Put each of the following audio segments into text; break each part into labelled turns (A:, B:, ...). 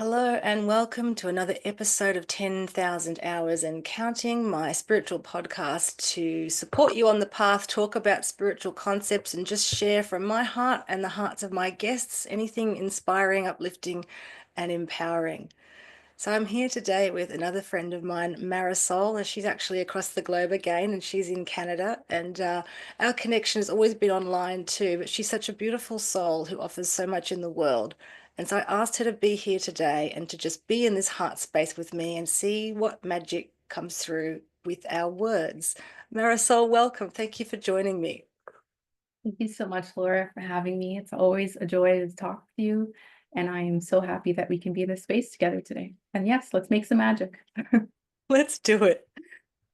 A: Hello and welcome to another episode of 10,000 Hours and Counting, my spiritual podcast to support you on the path, talk about spiritual concepts, and just share from my heart and the hearts of my guests anything inspiring, uplifting, and empowering. So I'm here today with another friend of mine, Marisol, and she's actually across the globe again, and she's in Canada. And our connection has always been online too, but she's such a beautiful soul who offers so much in the world. And so I asked her to be here today and to just be in this heart space with me and see what magic comes through with our words. Marisol, welcome. Thank you for joining me.
B: Thank you so much, Laura, for having me. It's always a joy to talk to you, and I am so happy that we can be in this space together today. And yes, let's make some magic.
A: Let's do it.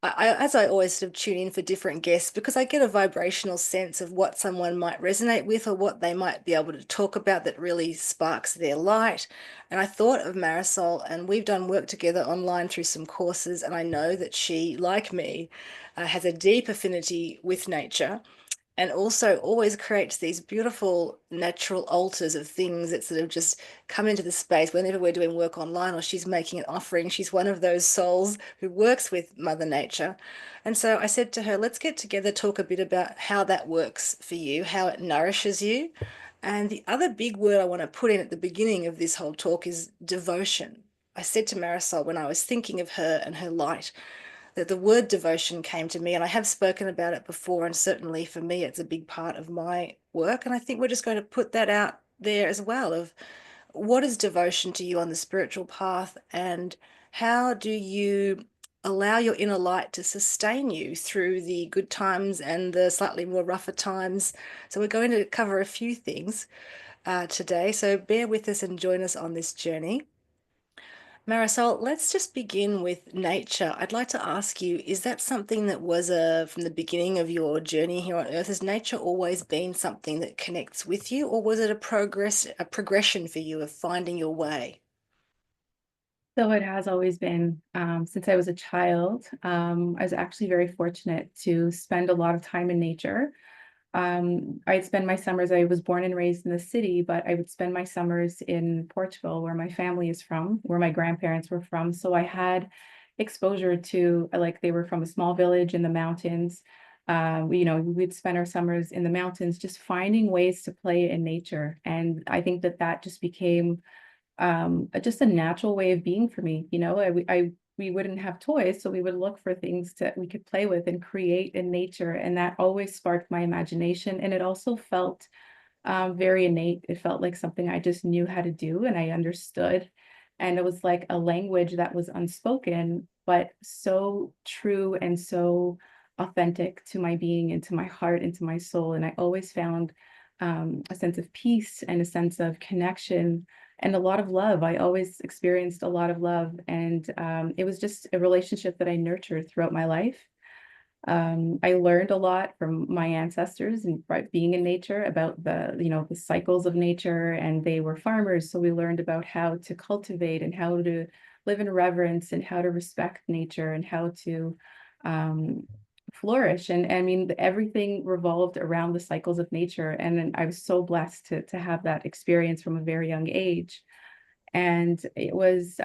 A: As I always sort of tune in for different guests, because I get a vibrational sense of what someone might resonate with or what they might be able to talk about that really sparks their light. And I thought of Marisol, and we've done work together online through some courses, and I know that she, like me, has a deep affinity with nature and also always creates these beautiful natural altars of things that sort of just come into the space whenever we're doing work online or she's making an offering. She's one of those souls who works with Mother Nature. And so I said to her, let's get together, talk a bit about how that works for you, how it nourishes you. And the other big word I want to put in at the beginning of this whole talk is devotion. I said to Marisol when I was thinking of her and her light, that the word devotion came to me, and I have spoken about it before, and certainly for me, it's a big part of my work. And I think we're just going to put that out there as well of what is devotion to you on the spiritual path, and how do you allow your inner light to sustain you through the good times and the slightly more rougher times. So we're going to cover a few things today. So bear with us and join us on this journey. Marisol, let's just begin with nature. I'd like to ask you, is that something that was from the beginning of your journey here on Earth? Has nature always been something that connects with you, or was it a progression for you of finding your way?
B: So it has always been, since I was a child. I was actually very fortunate to spend a lot of time in nature. I'd spend my summers, I was born and raised in the city, but I would spend my summers in Portugal, where my family is from, where my grandparents were from. So I had exposure to, like, they were from a small village in the mountains. We'd spend our summers in the mountains just finding ways to play in nature. And I think that that just became just a natural way of being for me. We wouldn't have toys, so we would look for things that we could play with and create in nature, and that always sparked my imagination. And it also felt very innate. It felt like something I just knew how to do and I understood. And it was like a language that was unspoken, but so true and so authentic to my being and to my heart and to my soul. And I always found a sense of peace and a sense of connection and a lot of love. I always experienced a lot of love. And it was just a relationship that I nurtured throughout my life. I learned a lot from my ancestors and being in nature about the cycles of nature, and they were farmers. So we learned about how to cultivate and how to live in reverence and how to respect nature and how to um, flourish. And I mean, everything revolved around the cycles of nature. And then I was so blessed to have that experience from a very young age. And it was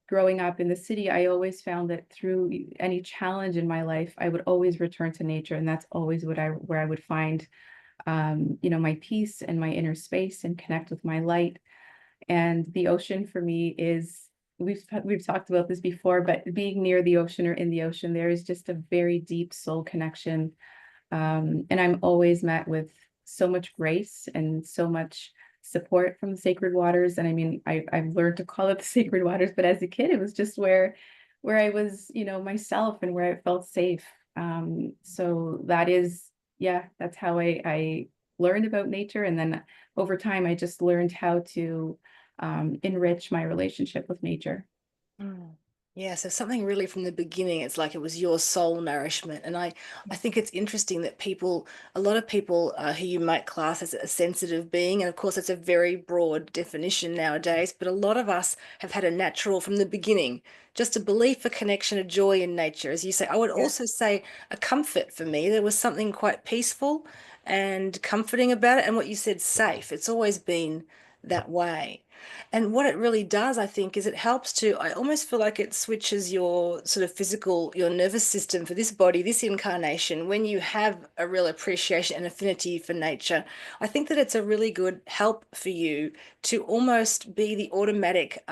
B: growing up in the city, I always found that through any challenge in my life, I would always return to nature. And that's always where I would find, my peace and my inner space and connect with my light. And the ocean for me is, we've talked about this before, but being near the ocean or in the ocean, there is just a very deep soul connection. And I'm always met with so much grace and so much support from the sacred waters. And I mean, I've learned to call it the sacred waters, but as a kid, it was just where I was, myself and where I felt safe. So that is, yeah, that's how I learned about nature. And then over time, I just learned how to enrich my relationship with nature.
A: Mm. Yeah, so something really from the beginning, it's like it was your soul nourishment. And I think it's interesting that a lot of people who you might class as a sensitive being, and of course, it's a very broad definition nowadays, but a lot of us have had a natural from the beginning, just a belief, a connection, a joy in nature. As you say, I would
B: Yeah.
A: also say a comfort for me. There was something quite peaceful and comforting about it. And what you said, safe. It's always been that way. And what it really does, I think, is it helps to, I almost feel like it switches your sort of physical, your nervous system for this body, this incarnation. When you have a real appreciation and affinity for nature, I think that it's a really good help for you to almost be the automatic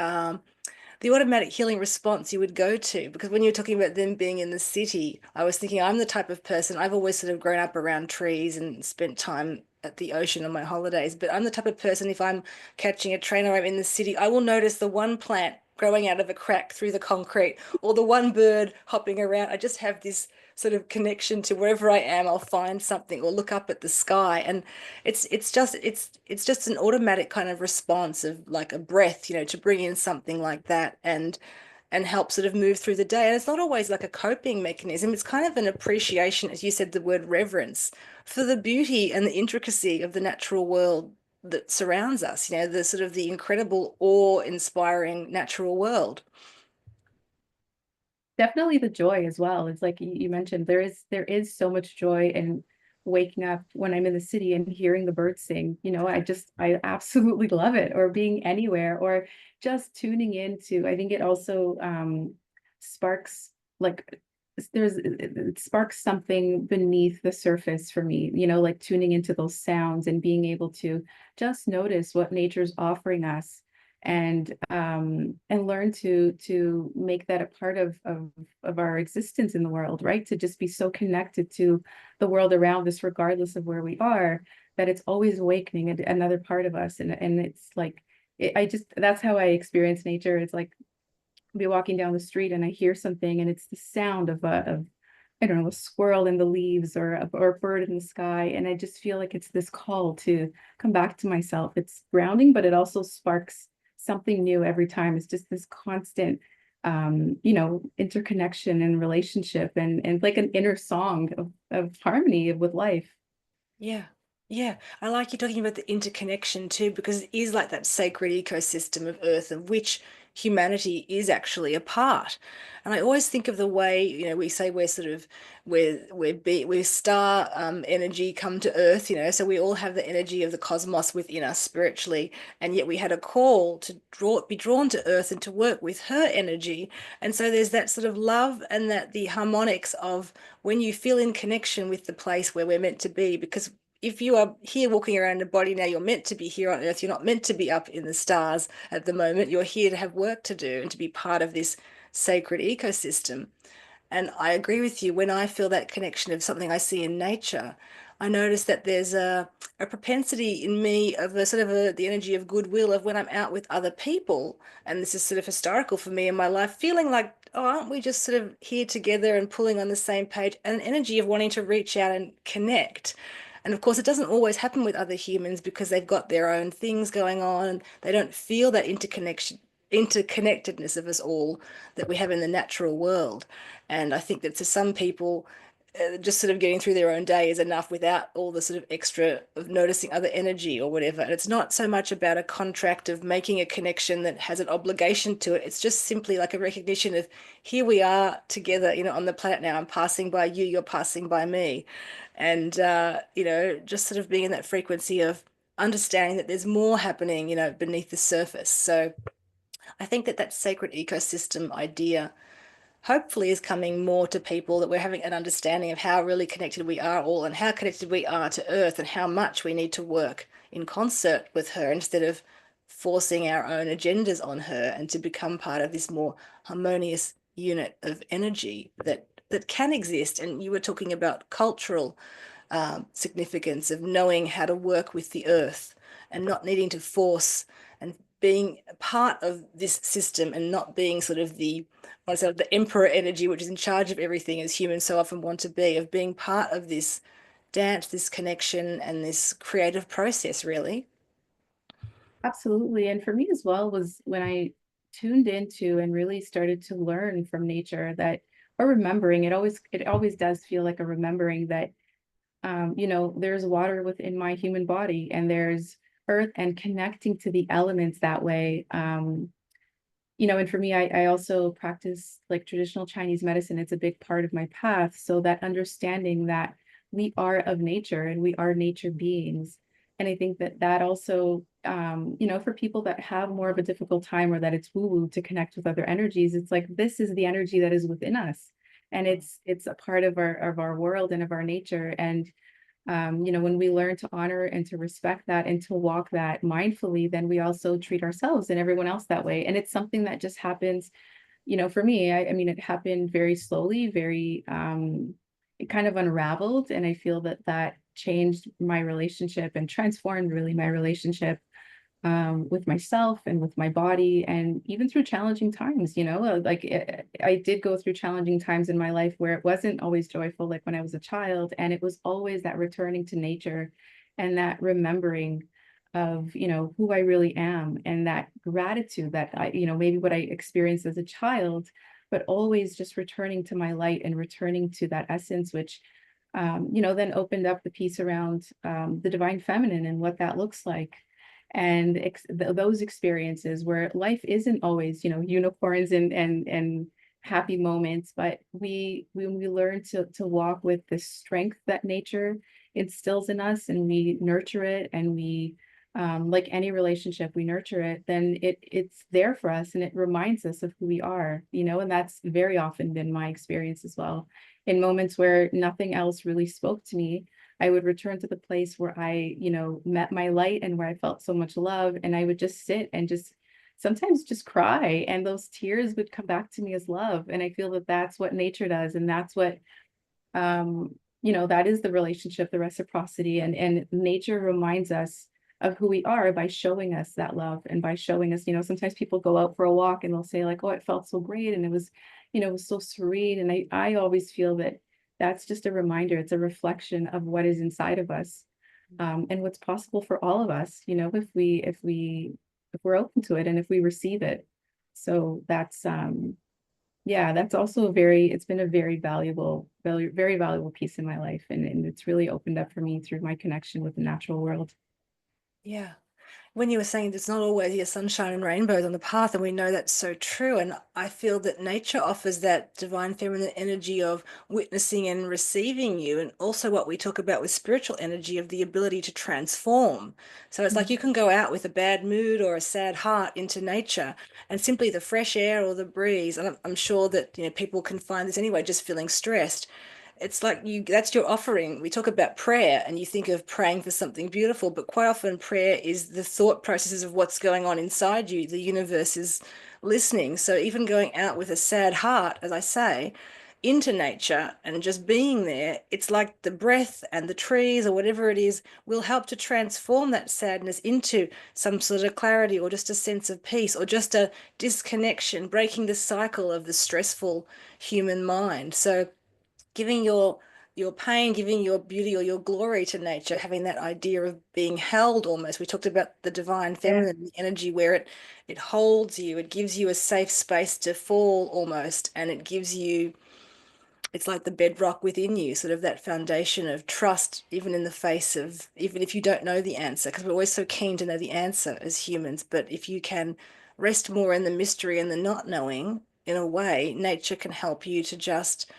A: healing response you would go to. Because when you're talking about them being in the city, I was thinking I'm the type of person, I've always sort of grown up around trees and spent time at the ocean on my holidays. But I'm the type of person, if I'm catching a train or I'm in the city, I will notice the one plant growing out of a crack through the concrete or the one bird hopping around. I just have this sort of connection to wherever I am, I'll find something or look up at the sky. And it's just an automatic kind of response of like a breath, to bring in something like that and help sort of move through the day. And it's not always like a coping mechanism. It's kind of an appreciation, as you said, the word reverence for the beauty and the intricacy of the natural world that surrounds us, the sort of the incredible, awe-inspiring natural world.
B: Definitely the joy as well. It's like you mentioned, there is so much joy in waking up when I'm in the city and hearing the birds sing. I absolutely love it. Or being anywhere, or just tuning into. I think it also sparks like it sparks something beneath the surface for me. Like tuning into those sounds and being able to just notice what nature's offering us, and learn to make that a part of our existence in the world, right? To just be so connected to the world around us, regardless of where we are, that it's always awakening another part of us. And it's like I just that's how I experience nature. It's like I'll be walking down the street and I hear something, and it's the sound of I don't know, a squirrel in the leaves, or a bird in the sky. And I just feel like it's this call to come back to myself. It's grounding, but it also sparks something new every time. It's just this constant interconnection and relationship, and like an inner song of harmony with life.
A: Yeah. Yeah. I like you talking about the interconnection too, because it is like that sacred ecosystem of Earth of which humanity is actually a part. And I always think of the way, we say we're sort of we're star energy come to Earth, so we all have the energy of the cosmos within us spiritually, and yet we had a call to be drawn to Earth and to work with her energy. And so there's that sort of love and that the harmonics of when you feel in connection with the place where we're meant to be, because if you are here walking around a body now, you're meant to be here on Earth. You're not meant to be up in the stars at the moment. You're here to have work to do and to be part of this sacred ecosystem. And I agree with you. When I feel that connection of something I see in nature, I notice that there's a propensity in me of a sort of the energy of goodwill of when I'm out with other people. And this is sort of historical for me in my life, feeling like, oh, aren't we just sort of here together and pulling on the same page? And an energy of wanting to reach out and connect. And of course, it doesn't always happen with other humans because they've got their own things going on and they don't feel that interconnectedness of us all that we have in the natural world. And I think that to some people, just sort of getting through their own day is enough without all the sort of extra of noticing other energy or whatever. And it's not so much about a contract of making a connection that has an obligation to it. It's just simply like a recognition of here we are together, on the planet now. I'm passing by you, you're passing by me. And, just sort of being in that frequency of understanding that there's more happening, beneath the surface. So I think that that sacred ecosystem idea hopefully is coming more to people, that we're having an understanding of how really connected we are all and how connected we are to Earth and how much we need to work in concert with her instead of forcing our own agendas on her, and to become part of this more harmonious unit of energy that can exist. And you were talking about cultural significance of knowing how to work with the earth and not needing to force, and being a part of this system and not being sort of the emperor energy, which is in charge of everything as humans so often want to be, of being part of this dance, this connection, and this creative process, really.
B: Absolutely. And for me as well was when I tuned into and really started to learn from nature, that, or remembering, it always does feel like a remembering that there's water within my human body, and there's earth, and connecting to the elements that way. And for me, I also practice like traditional Chinese medicine. It's a big part of my path. So that understanding that we are of nature and we are nature beings, And I think that that also, for people that have more of a difficult time or that it's woo-woo to connect with other energies, it's like this is the energy that is within us. And it's a part of our world and of our nature. And when we learn to honor and to respect that and to walk that mindfully, then we also treat ourselves and everyone else that way. And it's something that just happens, for me, I mean, it happened very slowly, it kind of unraveled. And I feel that that changed my relationship and transformed really my relationship with myself and with my body, and even through challenging times, I did go through challenging times in my life where it wasn't always joyful, like when I was a child. And it was always that returning to nature and that remembering of, who I really am, and that gratitude that maybe what I experienced as a child, but always just returning to my light and returning to that essence, which then opened up the piece around the divine feminine and what that looks like. And those experiences where life isn't always, unicorns and happy moments, but when we learn to walk with the strength that nature instills in us, and we nurture it, and we like any relationship, we nurture it, then it's there for us, and it reminds us of who we are, and that's very often been my experience as well. In moments where nothing else really spoke to me, I would return to the place where I, met my light and where I felt so much love. And I would just sit and just sometimes just cry. And those tears would come back to me as love. And I feel that that's what nature does. And that's what, that is the relationship, the reciprocity. And nature reminds us of who we are by showing us that love, and by showing us, sometimes people go out for a walk and they'll say like, oh, it felt so great. And it was so serene. And I always feel that that's just a reminder. It's a reflection of what is inside of us, and what's possible for all of us, if we're open to it and if we receive it. So that's yeah, that's also it's been a very valuable piece in my life. And it's really opened up for me through my connection with the natural world.
A: Yeah. When you were saying it's not always your sunshine and rainbows on the path, and we know that's so true. And I feel that nature offers that divine feminine energy of witnessing and receiving you, and also what we talk about with spiritual energy of the ability to transform. So it's like you can go out with a bad mood or a sad heart into nature, and simply the fresh air or the breeze. And I'm sure that people can find this anyway, just feeling stressed. It's like that's your offering. We talk about prayer and you think of praying for something beautiful, but quite often prayer is the thought processes of what's going on inside you. The universe is listening. So even going out with a sad heart, as I say, into nature and just being there, it's like the breath and the trees or whatever it is will help to transform that sadness into some sort of clarity, or just a sense of peace, or just a disconnection, breaking the cycle of the stressful human mind. So giving your pain, giving your beauty or your glory to nature, having that idea of being held almost. We talked about the divine
B: Yeah.
A: feminine, the energy where it holds you, it gives you a safe space to fall almost, and it gives you, it's like the bedrock within you, sort of that foundation of trust, even in the face of, even if you don't know the answer, because we're always so keen to know the answer as humans. But if you can rest more in the mystery and the not knowing, in a way, nature can help you to just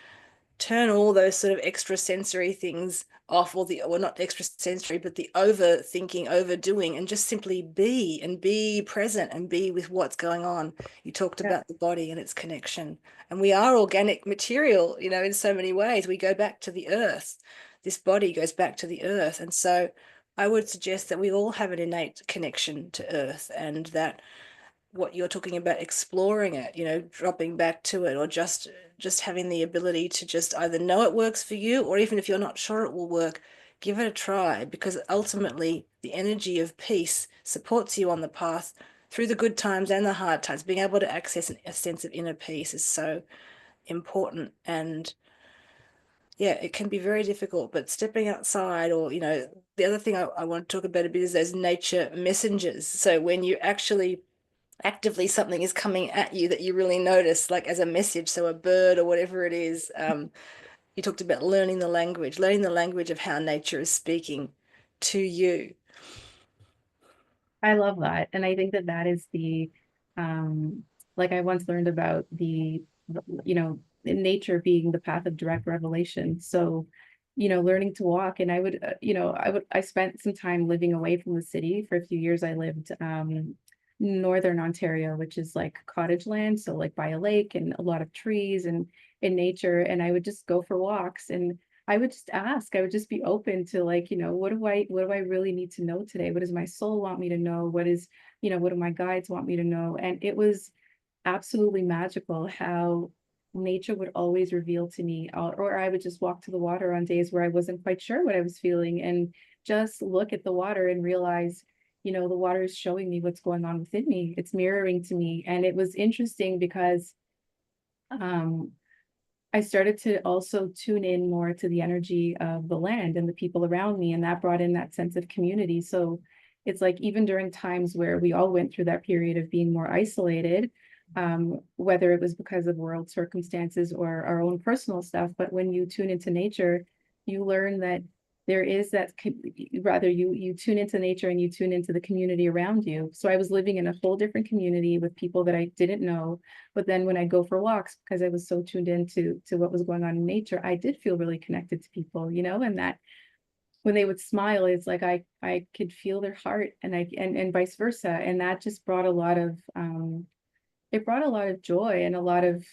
A: turn all those sort of extrasensory things off, or the, or not extrasensory, but the overthinking, overdoing, and just simply be, and be present and be with what's going on. You talked
B: Yeah.
A: about the body and its connection, and we are organic material, in so many ways. We go back to the earth. This body goes back to the earth. And so I would suggest that we all have an innate connection to earth, and that what you're talking about, exploring it, dropping back to it, or just having the ability to just either know it works for you, or even if you're not sure it will work, give it a try, because ultimately the energy of peace supports you on the path through the good times and the hard times. Being able to access a sense of inner peace is so important. And yeah, it can be very difficult, but stepping outside, or the other thing I want to talk about a bit is those nature messengers. So when you actually actively something is coming at you that you really notice, like as a message, so a bird or whatever it is. You talked about learning the language of how nature is speaking to you.
B: I love that. And I think that that is um, like I once learned about in nature being the path of direct revelation. So learning to walk. And I would, I spent some time living away from the city for a few years. I lived northern Ontario, which is like cottage land, so like by a lake and a lot of trees and in nature. And I would just go for walks, and I would just ask. I would just be open to, like, what do I really need to know today? What does my soul want me to know? What do my guides want me to know? And it was absolutely magical how nature would always reveal to me, or I would just walk to the water on days where I wasn't quite sure what I was feeling, and just look at the water and realize, the water is showing me what's going on within me. It's mirroring to me. And it was interesting because um, I started to also tune in more to the energy of the land and the people around me, and that brought in that sense of community. So it's like, even during times where we all went through that period of being more isolated, whether it was because of world circumstances or our own personal stuff, but when you tune into nature, you learn that there is that, rather, you tune into nature and you tune into the community around you. So I was living in a whole different community with people that I didn't know. But then when I go for walks, because I was so tuned into what was going on in nature, I did feel really connected to people, and that when they would smile, it's like I could feel their heart, and vice versa. And that just brought a lot of it brought a lot of joy and a lot of,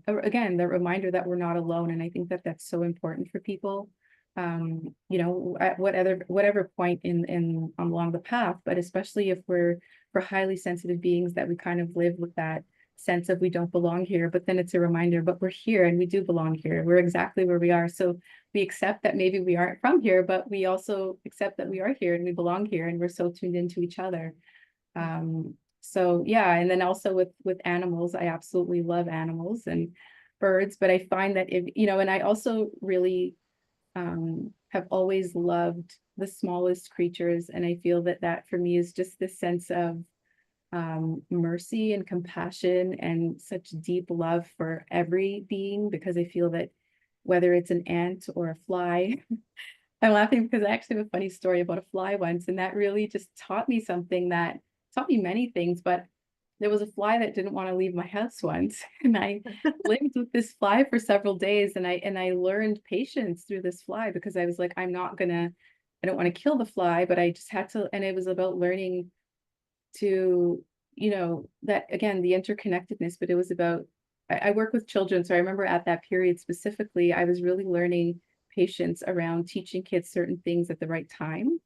B: again, the reminder that we're not alone. And I think that that's so important for people, at whatever point in along the path, but especially if we're for highly sensitive beings, that we kind of live with that sense of we don't belong here. But then it's a reminder, but we're here and we do belong here. We're exactly where we are. So we accept that maybe we aren't from here, but we also accept that we are here and we belong here, and we're so tuned into each other. So yeah, and then also with animals, I absolutely love animals and birds, but I find that, and I also really have always loved the smallest creatures, and I feel that that for me is just this sense of mercy and compassion and such deep love for every being, because I feel that whether it's an ant or a fly, I'm laughing because I actually have a funny story about a fly once, and that really just taught me something, that taught me many things. But there was a fly that didn't want to leave my house once, and I lived with this fly for several days, and I learned patience through this fly, because I was like, I don't want to kill the fly, but I just had to. And it was about learning to, that again, the interconnectedness, but it was about, I work with children. So I remember at that period specifically, I was really learning patience around teaching kids certain things at the right time.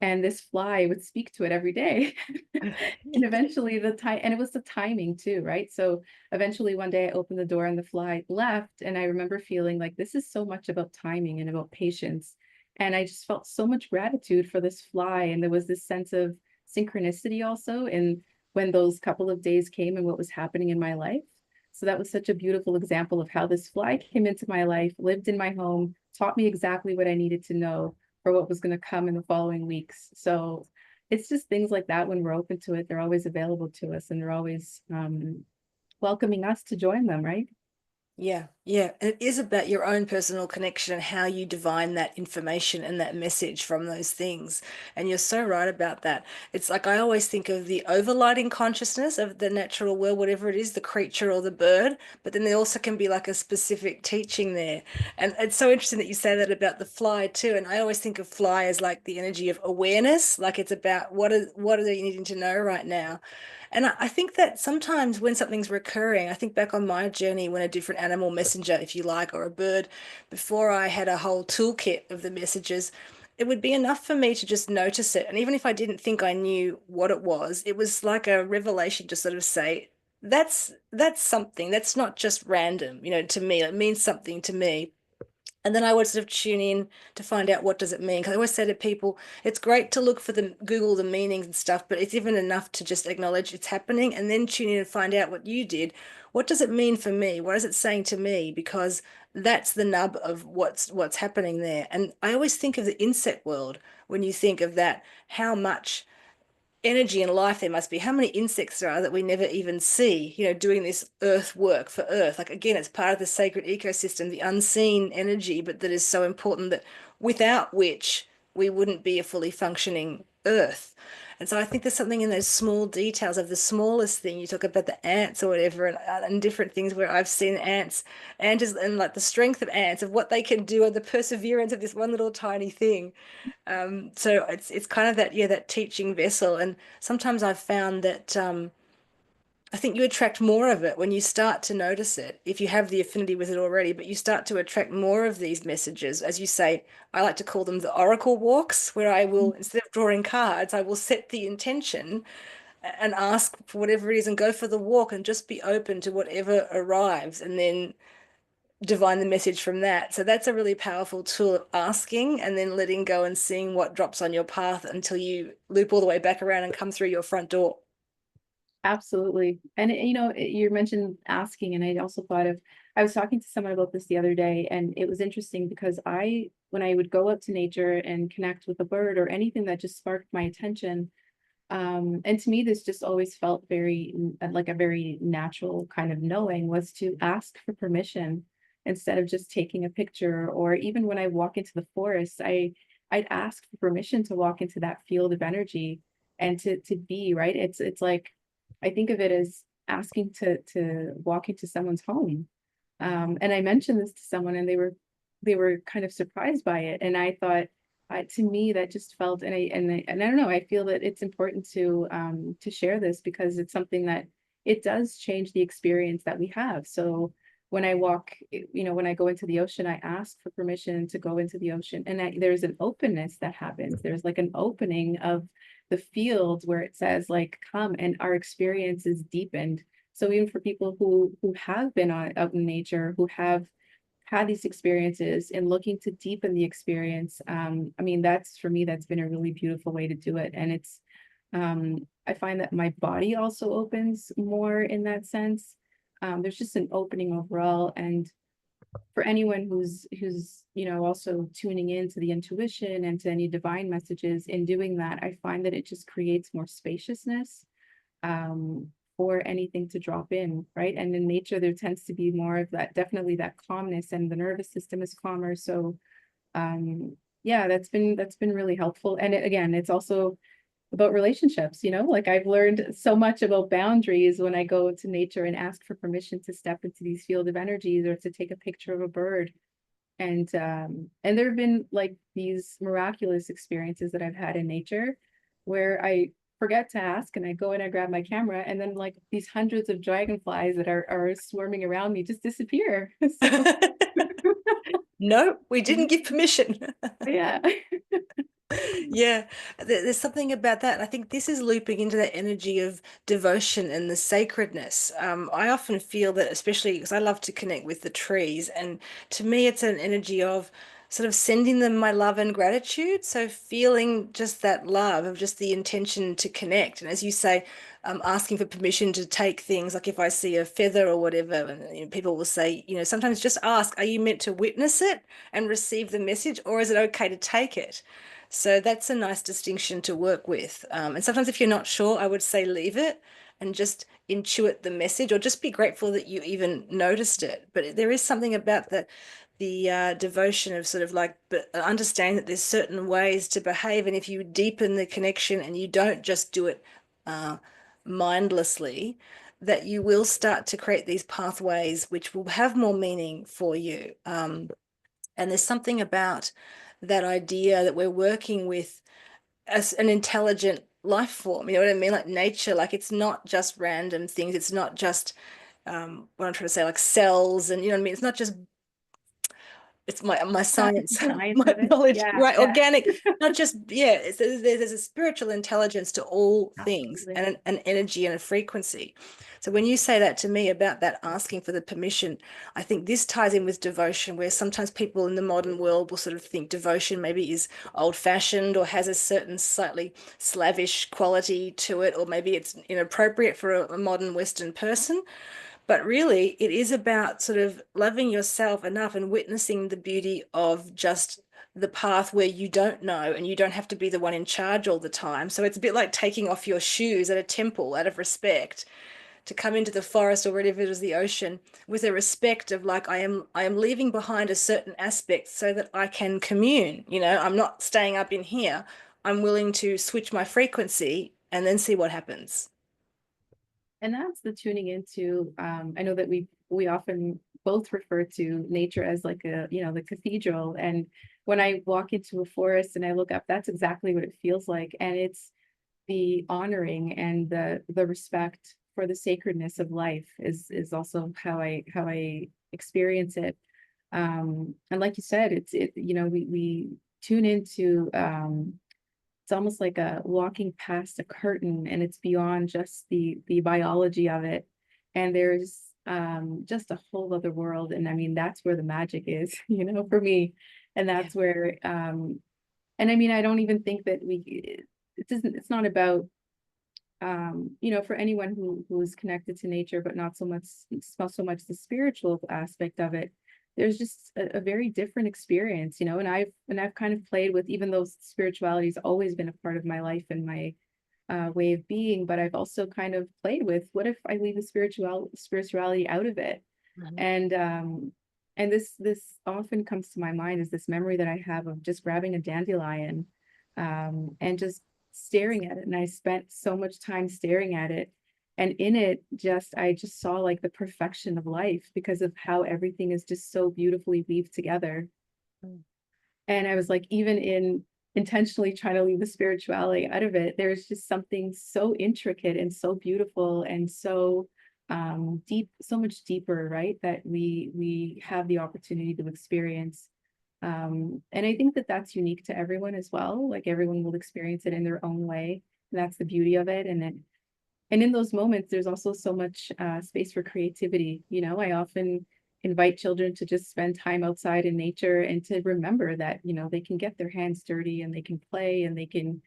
B: And this fly would speak to it every day. And eventually the time, and it was the timing too, right? So eventually one day I opened the door and the fly left. And I remember feeling like this is so much about timing and about patience. And I just felt so much gratitude for this fly. And there was this sense of synchronicity also in when those couple of days came and what was happening in my life. So that was such a beautiful example of how this fly came into my life, lived in my home, taught me exactly what I needed to know for what was going to come in the following weeks. So it's just things like that. When we're open to it, they're always available to us, and they're always welcoming us to join them, right?
A: Yeah, yeah. And it is about your own personal connection and how you divine that information and that message from those things. And you're so right about that. It's like I always think of the overlighting consciousness of the natural world, whatever it is, the creature or the bird, but then there also can be like a specific teaching there. And it's so interesting that you say that about the fly too. And I always think of fly as like the energy of awareness, like it's about what are they needing to know right now. And I think that sometimes when something's recurring, I think back on my journey when a different animal messenger, if you like, or a bird, before I had a whole toolkit of the messages, it would be enough for me to just notice it. And even if I didn't think I knew what it was like a revelation to sort of say, that's something. That's not just random, to me. It means something to me. And then I would sort of tune in to find out what does it mean. Because I always say to people, it's great to look for Google the meanings and stuff, but it's even enough to just acknowledge it's happening and then tune in and find out what you did. What does it mean for me? What is it saying to me? Because that's the nub of what's happening there. And I always think of the insect world when you think of that, how much energy and life there must be, how many insects there are that we never even see, doing this earth work for earth. Like again, it's part of the sacred ecosystem, the unseen energy, but that is so important, that without which we wouldn't be a fully functioning earth. And so I think there's something in those small details of the smallest thing. You talk about the ants or whatever, and different things where I've seen ants and like the strength of ants, of what they can do, and the perseverance of this one little tiny thing. So it's kind of that, yeah, that teaching vessel. And sometimes I've found that I think you attract more of it when you start to notice it, if you have the affinity with it already, but you start to attract more of these messages. As you say, I like to call them the oracle walks, where I will, instead of drawing cards, I will set the intention and ask for whatever it is and go for the walk and just be open to whatever arrives and then divine the message from that. So that's a really powerful tool of asking and then letting go and seeing what drops on your path until you loop all the way back around and come through your front door.
B: Absolutely. And you mentioned asking, and I also thought of, I was talking to someone about this the other day, and it was interesting because when I would go out to nature and connect with a bird or anything that just sparked my attention, and to me, this just always felt very like a very natural kind of knowing, was to ask for permission instead of just taking a picture. Or even when I walk into the forest, I'd ask for permission to walk into that field of energy and to be right. It's like I think of it as asking to walk into someone's home. And I mentioned this to someone, and they were kind of surprised by it. And I thought, to me, that just felt, and I don't know, I feel that it's important to share this because it's something that it does change the experience that we have. So when I walk, when I go into the ocean, I ask for permission to go into the ocean, and there's an openness that happens. There's like an opening of the field where it says like, come, and our experience is deepened. So even for people who have been out in nature, who have had these experiences and looking to deepen the experience, I mean, that's for me, that's been a really beautiful way to do it. And I find that my body also opens more in that sense. There's just an opening overall. And for anyone who's also tuning in to the intuition and to any divine messages, in doing that, I find that it just creates more spaciousness, um, for anything to drop in, right? And in nature, there tends to be more of that, definitely that calmness, and the nervous system is calmer. So, yeah, that's been really helpful. And again, it's also about relationships, like I've learned so much about boundaries when I go to nature and ask for permission to step into these field of energies or to take a picture of a bird. And there have been like these miraculous experiences that I've had in nature where I forget to ask, and I go and I grab my camera, and then like these hundreds of dragonflies that are swarming around me just disappear. So
A: No, we didn't give permission.
B: yeah.
A: Yeah, there's something about that. I think this is looping into that energy of devotion and the sacredness. I often feel that, especially because I love to connect with the trees, and to me, it's an energy of sort of sending them my love and gratitude. So feeling just that love of just the intention to connect. And as you say, asking for permission to take things, like if I see a feather or whatever, and people will say, sometimes just ask, are you meant to witness it and receive the message, or is it okay to take it? So that's a nice distinction to work with. And sometimes if you're not sure, I would say leave it and just intuit the message, or just be grateful that you even noticed it. But there is something about the devotion of sort of like, but understanding that there's certain ways to behave. And if you deepen the connection and you don't just do it uh, mindlessly, that you will start to create these pathways which will have more meaning for you. And there's something about that idea that we're working with as an intelligent life form. You know what I mean? Like nature, like it's not just random things. It's not just what I'm trying to say, like cells, and you know what I mean? It's not just, it's my science,
B: Science
A: my
B: of it.
A: knowledge,
B: Yeah,
A: right?
B: yeah.
A: Organic, not just, yeah, there's a spiritual intelligence to all things,
B: Absolutely.
A: and an energy and a frequency. So when you say that to me about that asking for the permission, I think this ties in with devotion, where sometimes people in the modern world will sort of think devotion maybe is old-fashioned or has a certain slightly slavish quality to it, or maybe it's inappropriate for a modern Western person. But really, it is about sort of loving yourself enough and witnessing the beauty of just the path where you don't know and you don't have to be the one in charge all the time. So it's a bit like taking off your shoes at a temple out of respect to come into the forest, or wherever it is, the ocean, with a respect of like, I am leaving behind a certain aspect so that I can commune. I'm not staying up in here. I'm willing to switch my frequency and then see what happens.
B: And that's the tuning into, I know that we often both refer to nature as like a, the cathedral. And when I walk into a forest and I look up, that's exactly what it feels like. And it's the honoring and the respect for the sacredness of life is also how I experience it. And like you said, we tune into, it's almost like a walking past a curtain, and it's beyond just the biology of it, and there's just a whole other world. And I mean, that's where the magic is, for me. And
A: Yeah.
B: that's where, and I mean, I don't even think that it's not about, for anyone who's connected to nature, but not so much, so much the spiritual aspect of it. There's just a very different experience, and I've kind of played with, even though spirituality's always been a part of my life and my way of being, but I've also kind of played with, what if I leave the spirituality out of it?
A: Mhm.
B: And this often comes to my mind, is this memory that I have of just grabbing a dandelion, and just staring at it. And I spent so much time staring at it. And in it, I just saw like the perfection of life, because of how everything is just so beautifully weaved together.
A: Mm.
B: And I was like, even in intentionally trying to leave the spirituality out of it, there's just something so intricate and so beautiful and so deep, so much deeper, right? That we have the opportunity to experience. And I think that that's unique to everyone as well. Like, everyone will experience it in their own way. And that's the beauty of it. And in those moments, there's also so much space for creativity. I often invite children to just spend time outside in nature, and to remember that, they can get their hands dirty, and they can play, and they can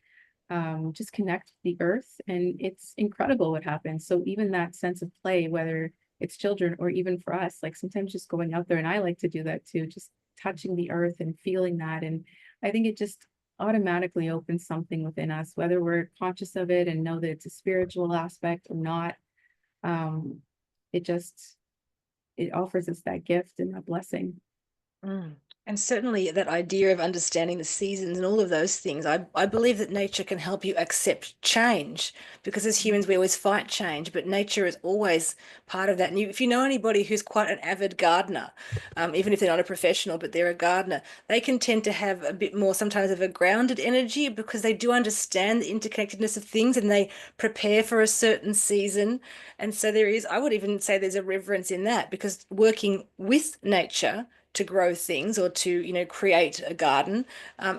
B: just connect with the earth. And it's incredible what happens. So even that sense of play, whether it's children or even for us, like sometimes just going out there, and I like to do that too, just touching the earth and feeling that. And I think it just automatically opens something within us, whether we're conscious of it and know that it's a spiritual aspect or not. Um, it just, it offers us that gift and that blessing.
A: Mm. And certainly that idea of understanding the seasons and all of those things, I believe that nature can help you accept change, because as humans we always fight change, but nature is always part of that. And if you know anybody who's quite an avid gardener, even if they're not a professional, but they're a gardener, they can tend to have a bit more sometimes of a grounded energy, because they do understand the interconnectedness of things and they prepare for a certain season. And so there is, I would even say there's a reverence in that, because working with nature to grow things or to, create a garden,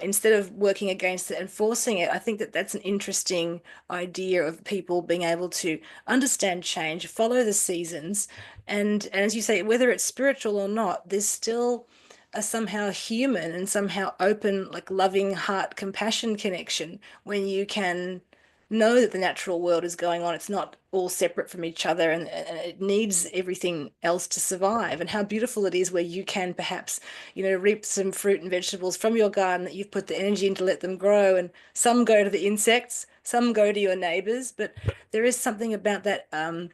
A: instead of working against it and forcing it. I think that that's an interesting idea of people being able to understand change, follow the seasons, and as you say, whether it's spiritual or not, there's still a somehow human and somehow open, like loving heart compassion connection when you can know that the natural world is going on. It's not all separate from each other, and it needs everything else to survive. And how beautiful it is where you can perhaps, reap some fruit and vegetables from your garden that you've put the energy in to let them grow. And some go to the insects, some go to your neighbors, but there is something about that, and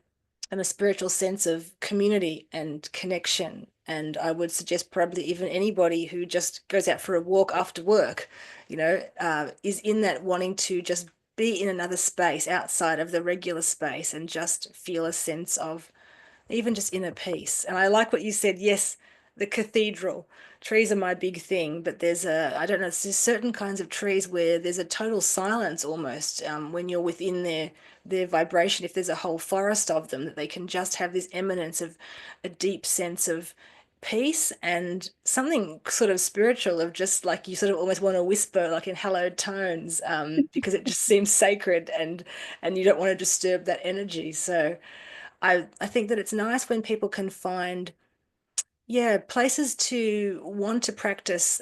A: a spiritual sense of community and connection. And I would suggest probably even anybody who just goes out for a walk after work, is in that wanting to just be in another space outside of the regular space and just feel a sense of even just inner peace. And I like what you said. Yes, the cathedral. Trees are my big thing, but I don't know, there's certain kinds of trees where there's a total silence almost, when you're within their vibration. If there's a whole forest of them, that they can just have this eminence of a deep sense of peace and something sort of spiritual, of just like you sort of almost want to whisper like in hallowed tones, because it just seems sacred, and you don't want to disturb that energy. So I think that it's nice when people can find, yeah, places to want to practice.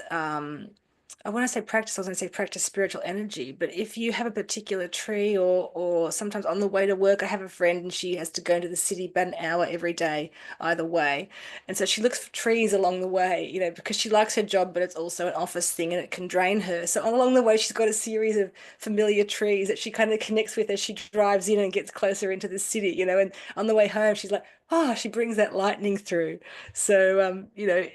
A: When I say practice, I was going to say practice spiritual energy. But if you have a particular tree, or sometimes on the way to work, I have a friend and she has to go into the city about an hour every day, either way. And so she looks for trees along the way, because she likes her job, but it's also an office thing and it can drain her. So along the way, she's got a series of familiar trees that she kind of connects with as she drives in and gets closer into the city, and on the way home, she's like, oh, she brings that lightning through. So,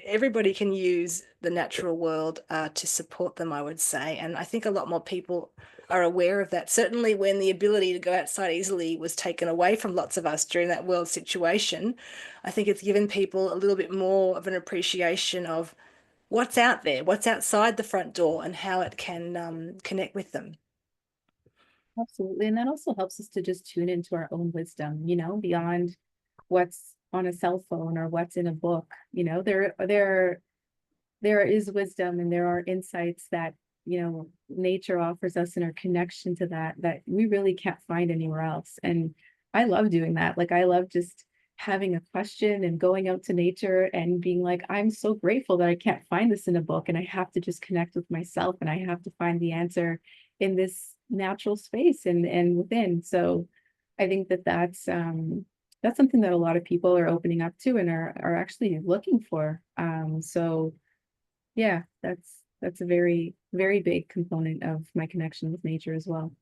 A: everybody can use the natural world to support them, I would say. And I think a lot more people are aware of that. Certainly, when the ability to go outside easily was taken away from lots of us during that world situation, I think it's given people a little bit more of an appreciation of what's out there, what's outside the front door, and how it can connect with them.
B: Absolutely. And that also helps us to just tune into our own wisdom, beyond what's on a cell phone or what's in a book. There is wisdom and there are insights that, nature offers us in our connection to that we really can't find anywhere else. And I love doing that. Like I love just having a question and going out to nature and being like, I'm so grateful that I can't find this in a book and I have to just connect with myself and I have to find the answer in this natural space and within. So I think that's something that a lot of people are opening up to and are actually looking for. So yeah, that's a very, very big component of my connection with nature as well.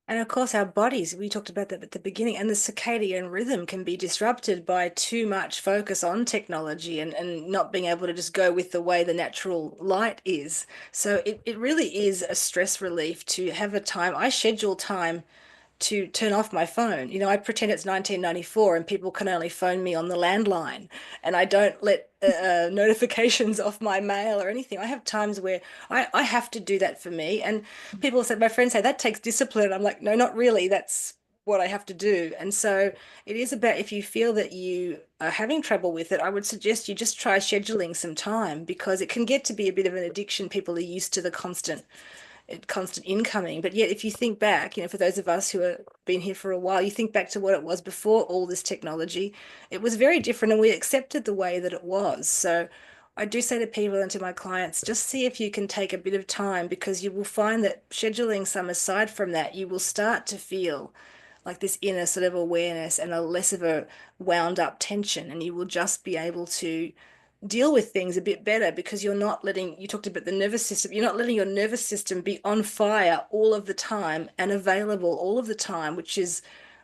A: And of course, our bodies, we talked about that at the beginning, and the circadian rhythm can be disrupted by too much focus on technology and not being able to just go with the way the natural light is. So it really is a stress relief to have a time. I schedule time to turn off my phone. I pretend it's 1994 and people can only phone me on the landline, and I don't let notifications off my mail or anything. I have times where I have to do that for me. And people said, my friends say, that takes discipline. I'm like, no, not really. That's what I have to do. And so it is about if you feel that you are having trouble with it, I would suggest you just try scheduling some time because it can get to be a bit of an addiction. People are used to the constant incoming. But yet, if you think back, for those of us who have been here for a while, you think back to what it was before all this technology, it was very different and we accepted the way that it was. So I do say to people and to my clients, just see if you can take a bit of time because you will find that scheduling some aside from that, you will start to feel like this inner sort of awareness and a less of a wound up tension, and you will just be able to deal with things a bit better because you're not letting, you talked about the nervous system, you're not letting your nervous system be on fire all of the time and available all of the time, which is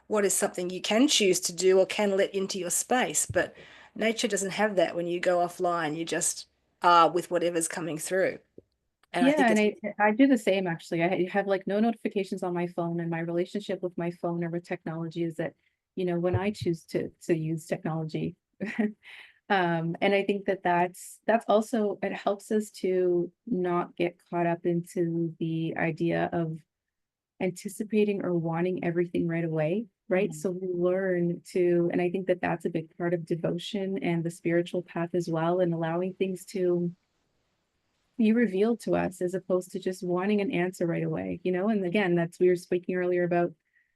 A: what is something you can choose to do or can let into your space. But nature doesn't have that. When you go offline, you just are with whatever's coming through. And I
B: Yeah,
A: think
B: and
A: it's
B: I do the same actually. I have like no notifications on my phone, and my relationship with my phone or with technology is that, when I choose to use technology. And I think that that's also it helps us to not get caught up into the idea of anticipating or wanting everything right away, right?
A: Mhm.
B: So we learn to, and I think that that's a big part of devotion and the spiritual path as well, and allowing things to be revealed to us as opposed to just wanting an answer right away, And again, that's we were speaking earlier about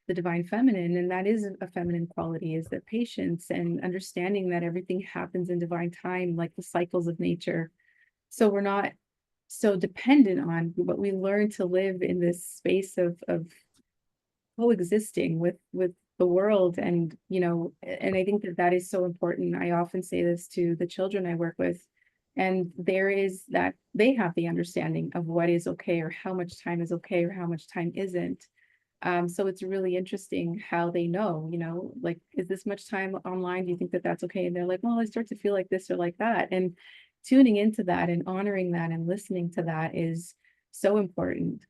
B: the divine feminine, and that is a feminine quality, is that patience and understanding that everything happens in divine time, like the cycles of nature. So we're not so dependent on, but we learn to live in this space of coexisting with the world. And and I think that that is so important. I often say this to the children I work with, and there is that they have the understanding of what is okay or how much time is okay or how much time isn't. So it's really interesting how they know, like, is this much time online, do you think that that's okay? And they're like, well, I start to feel like this or like that. And tuning into that and honoring that and listening to that is so important.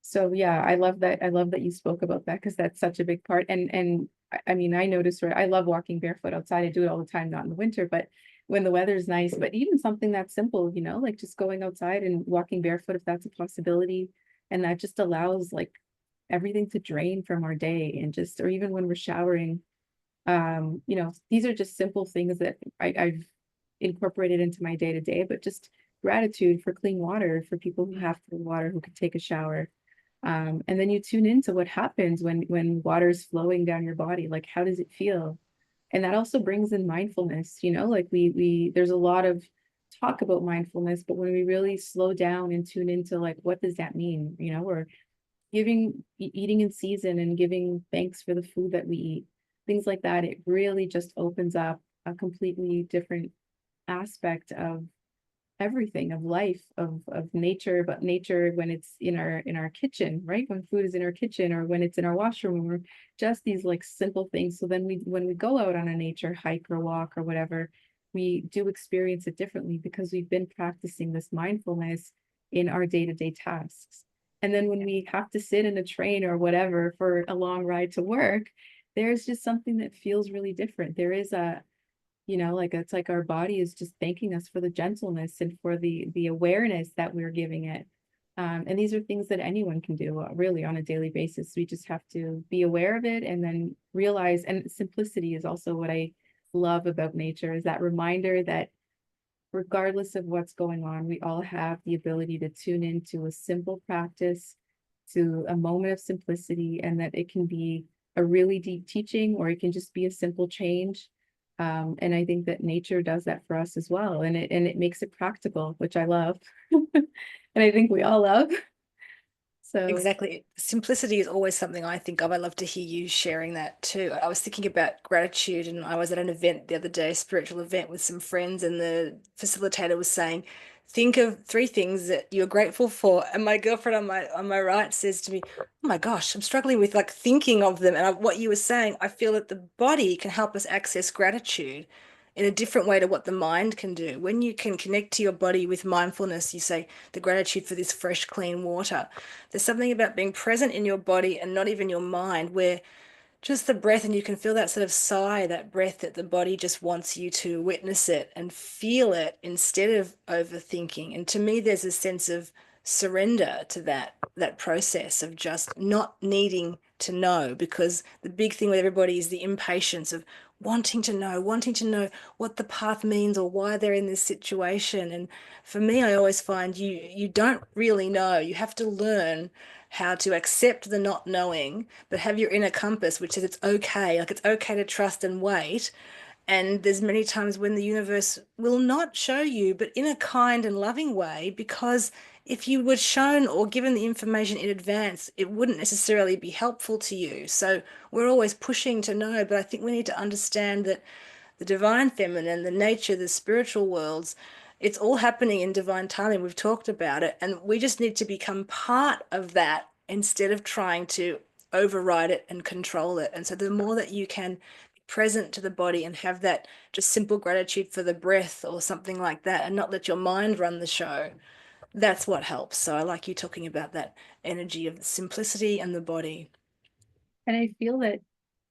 B: So yeah, I love that you spoke about that because that's such a big part. And I mean, I notice where I love walking barefoot outside. I do it all the time, not in the winter, but when the weather's nice. But even something that simple, like just going outside and walking barefoot, if that's a possibility, and that just allows like everything to drain from our day, and just or even when we're showering, these are just simple things that I've incorporated into my day to day. But just gratitude for clean water, for people who have clean water, who can take a shower, and then you tune into what happens when water is flowing down your body. Like, how does it feel? And that also brings in mindfulness. Like we there's a lot of talk about mindfulness, but when we really slow down and tune into like what does that mean? Or eating in season and giving thanks for the food that we eat, things like that. It really just opens up a completely different aspect of everything, of life, of nature. But nature when it's in our kitchen, right, when food is in our kitchen, or when it's in our washroom, or just these like simple things. So then when we go out on a nature hike or walk or whatever, we do experience it differently because we've been practicing this mindfulness in our day-to-day tasks. And then when we have to sit in a train or whatever for a long ride to work, there's just something that feels really different. There is a, like it's like our body is just thanking us for the gentleness and for the awareness that we're giving it. And these are things that anyone can do really on a daily basis. We just have to be aware of it and then realize, and simplicity is also what I love about nature, is that reminder that regardless of what's going on, we all have the ability to tune into a simple practice, to a moment of simplicity, and that it can be a really deep teaching or it can just be a simple change. And I think that nature does that for us as well. And it makes it practical, which I love. And I think we all love. So
A: Exactly. Simplicity is always something I think of. I love to hear you sharing that too. I was thinking about gratitude, and I was at an event the other day, a spiritual event with some friends, and the facilitator was saying, think of three things that you're grateful for. And my girlfriend on my right says to me, "Oh my gosh, I'm struggling with like thinking of them." And what you were saying, I feel that the body can help us access gratitude in a different way to what the mind can do. When you can connect to your body with mindfulness, you say the gratitude for this fresh, clean water. There's something about being present in your body and not even your mind, where just the breath, and you can feel that sort of sigh, that breath that the body just wants you to witness it and feel it instead of overthinking. And to me, there's a sense of surrender to that process of just not needing to know, because the big thing with everybody is the impatience of wanting to know what the path means or why they're in this situation. And for me, I always find you don't really know. You have to learn how to accept the not knowing, but have your inner compass, which says it's okay. Like it's okay to trust and wait. And there's many times when the universe will not show you, but in a kind and loving way, because if you were shown or given the information in advance, it wouldn't necessarily be helpful to you. So we're always pushing to know, but I think we need to understand that the divine feminine, the nature, the spiritual worlds, it's all happening in divine timing. We've talked about it, and we just need to become part of that instead of trying to override it and control it. And so the more that you can be present to the body and have that just simple gratitude for the breath or something like that, and not let your mind run the show, that's what helps. So I like you talking about that energy of simplicity and the body.
B: and I feel that,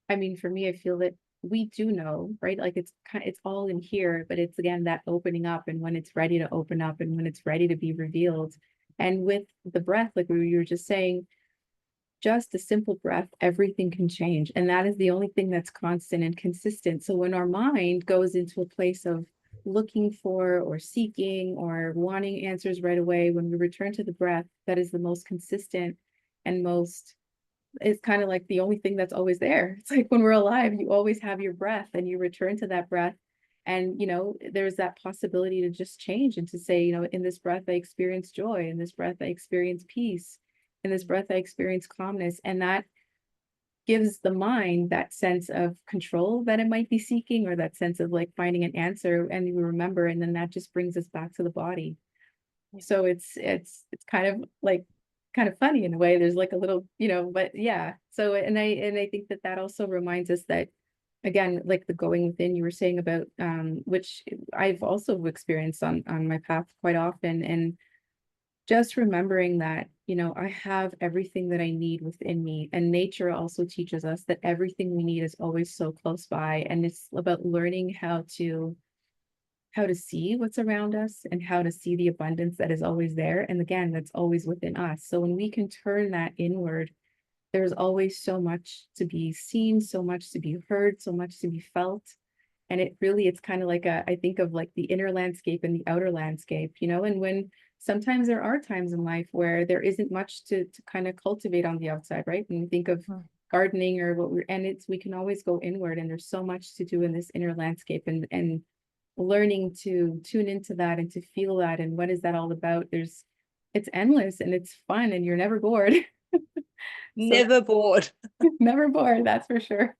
B: I mean, for me, I feel that we do know, right? Like it's all in here, but it's again that opening up, and when it's ready to open up and when it's ready to be revealed. And with the breath, like we were just saying, just a simple breath, everything can change. And that is the only thing that's constant and consistent. So when our mind goes into a place of looking for or seeking or wanting answers right away, when we return to the breath, that is the most consistent and most, it's kind of like the only thing that's always there. It's like when we're alive, you always have your breath and you return to that breath. And, there's that possibility to just change and to say, in this breath, I experience joy. In this breath, I experience peace. In this breath, I experience calmness. And that gives the mind that sense of control that it might be seeking, or that sense of like finding an answer. And you remember, and then that just brings us back to the body. So it's kind of like kind of funny in a way. There's like a little, but yeah. So and I think that that also reminds us that, again, like the going within you were saying about, which I've also experienced on my path quite often, and just remembering that, I have everything that I need within me. And nature also teaches us that everything we need is always so close by, and it's about learning how to see what's around us and how to see the abundance that is always there. And again, that's always within us. So when we can turn that inward, there's always so much to be seen, so much to be heard, so much to be felt. And it's kind of like I think of like the inner landscape and the outer landscape, and when sometimes there are times in life where there isn't much to kind of cultivate on the outside, right? When we think of
A: Mm.
B: gardening or we can always go inward, and there's so much to do in this inner landscape, and learning to tune into that and to feel that, and what is that all about. It's endless and it's fun and you're never bored. So
A: Never bored.
B: never bored, that's for sure.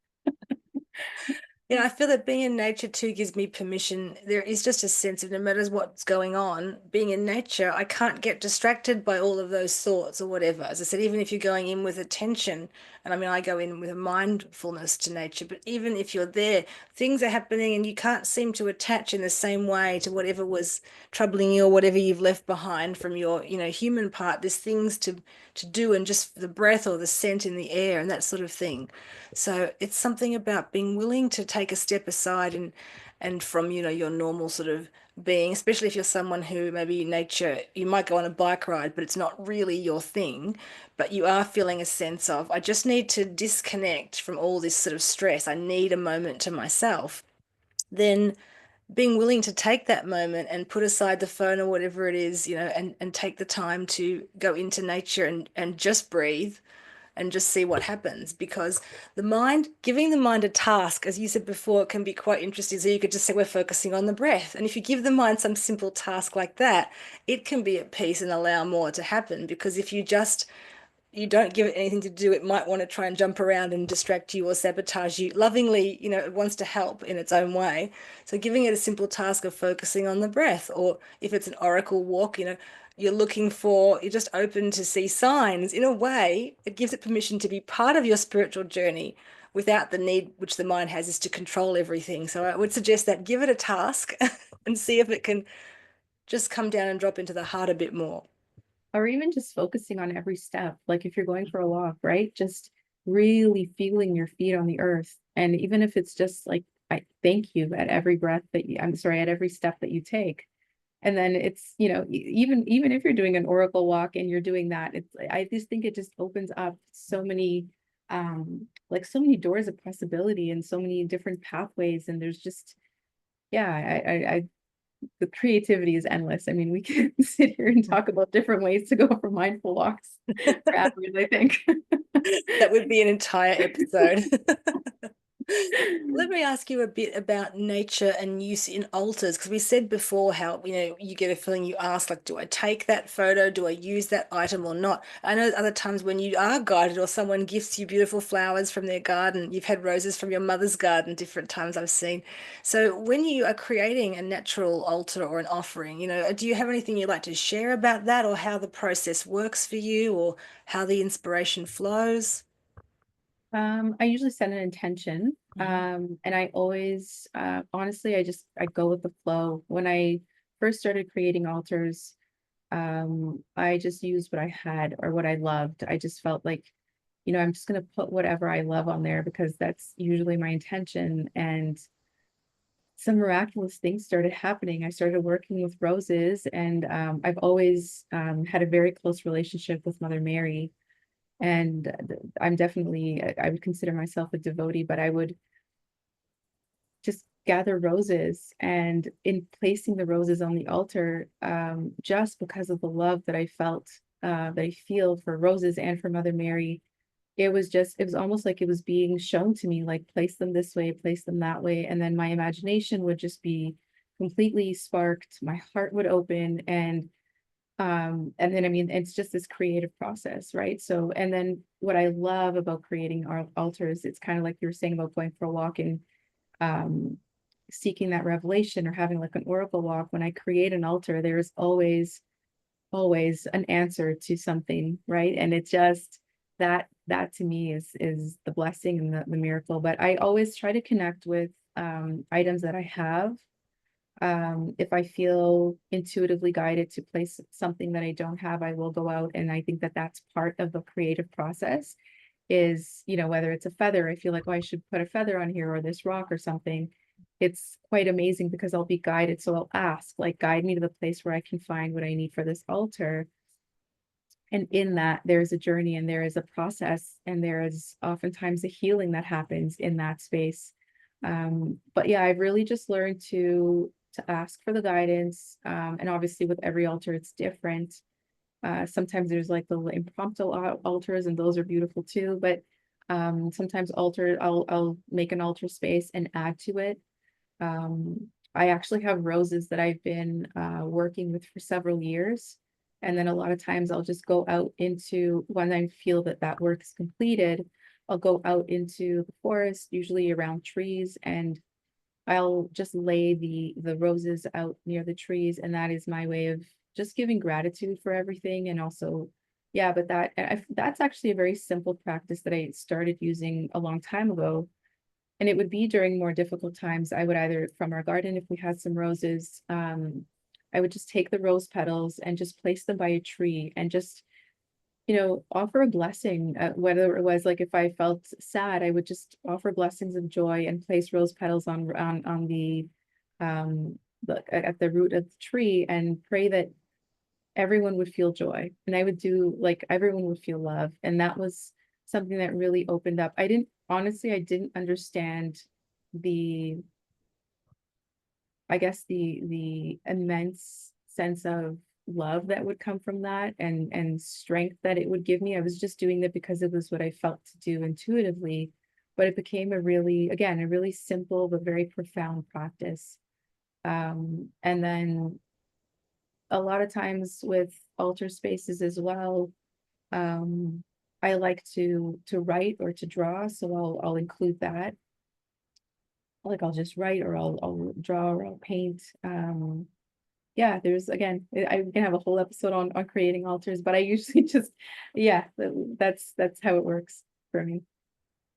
A: I feel that being in nature too gives me permission. There is just a sense of no matter what's going on, being in nature, I can't get distracted by all of those thoughts or whatever. As I said, even if you're going in with attention, and I mean, I go in with a mindfulness to nature, but even if you're there, things are happening and you can't seem to attach in the same way to whatever was troubling you or whatever you've left behind from your, human part. There's things to do and just the breath or the scent in the air and that sort of thing. So it's something about being willing to take a step aside and from, your normal sort of being, especially if you're someone who maybe nature, you might go on a bike ride, but it's not really your thing, but you are feeling a sense of, I just need to disconnect from all this sort of stress. I need a moment to myself. Then being willing to take that moment and put aside the phone or whatever it is, and take the time to go into nature and just breathe and just see what happens because giving the mind a task, as you said before, can be quite interesting. So you could just say, we're focusing on the breath. And if you give the mind some simple task like that, it can be at peace and allow more to happen. Because if you don't give it anything to do, it might want to try and jump around and distract you or sabotage you. Lovingly, it wants to help in its own way. So giving it a simple task of focusing on the breath, or if it's an oracle walk, you're just open to see signs. In a way, it gives it permission to be part of your spiritual journey without the need, which the mind has, is to control everything. So I would suggest that give it a task and see if it can just come down and drop into the heart a bit more.
B: Or even just focusing on every step. Like if you're going for a walk, right? Just really feeling your feet on the earth. And even if it's just like, I thank you at every breath that you, I'm sorry, at every step that you take. And then it's, even if you're doing an oracle walk and you're doing that, it's, I just think it just opens up so many, like so many doors of possibility and so many different pathways. And there's just, yeah, the creativity is endless. I mean, we can sit here and talk about different ways to go for mindful walks for hours, I think.
A: That would be an entire episode. Let me ask you a bit about nature and use in altars, because we said before how, you get a feeling you ask, like, do I take that photo? Do I use that item or not? I know other times when you are guided or someone gifts you beautiful flowers from their garden, you've had roses from your mother's garden, different times I've seen. So when you are creating a natural altar or an offering, do you have anything you'd like to share about that or how the process works for you or how the inspiration flows?
B: I usually set an intention.
A: Mhm.
B: And I always, honestly, I go with the flow. When I first started creating altars, I just used what I had or what I loved. I just felt like, I'm just going to put whatever I love on there because that's usually my intention. And some miraculous things started happening. I started working with roses, and I've always had a very close relationship with Mother Mary. And I'm definitely, I would consider myself a devotee, but I would just gather roses and in placing the roses on the altar, just because of the love that I felt, that I feel for roses and for Mother Mary, it was almost like it was being shown to me, like place them this way, place them that way. And then my imagination would just be completely sparked. My heart would open and then I mean it's just this creative process, right? So and then what I love about creating our altars, it's kind of like you were saying about going for a walk and um seeking that revelation or having like an oracle walk. When I create an altar, there's always an answer to something, right? And it's just that to me is the blessing and the miracle. But I always try to connect with items that I have. If I feel intuitively guided to place something that I don't have, I will go out. And I think that that's part of the creative process is, whether it's a feather, I feel like, oh, I should put a feather on here or this rock or something. It's quite amazing because I'll be guided. So I'll ask, like, guide me to the place where I can find what I need for this altar. And in that, there's a journey and there is a process, and there is oftentimes a healing that happens in that space. But yeah, I've really just learned to ask for the guidance. And obviously, with every altar, it's different. Sometimes there's like the impromptu altars, and those are beautiful too. But sometimes I'll make an altar space and add to it. I actually have roses that I've been working with for several years. And then a lot of times I'll just go out into when I feel that that work is completed. I'll go out into the forest, usually around trees, and I'll just lay the roses out near the trees, and that is my way of just giving gratitude for everything. And also, yeah, but that's actually a very simple practice that I started using a long time ago. And it would be during more difficult times. I would either from our garden, if we had some roses, I would just take the rose petals and just place them by a tree and just offer a blessing, whether it was like if I felt sad, I would just offer blessings of joy and place rose petals on um at the root of the tree and pray that everyone would feel joy. And I would do like everyone would feel love. And that was something that really opened up. I didn't understand the I guess the immense sense of love that would come from that and strength that it would give me. I was just doing it because it was what I felt to do intuitively, but it became a really simple but very profound practice. And then a lot of times with altar spaces as well, um, I like to write or to draw, so I'll include that. Like I'll just write or I'll draw or I'll paint. Yeah, there's again, I can have a whole episode on creating altars, but I usually just, yeah, that's how it works for me.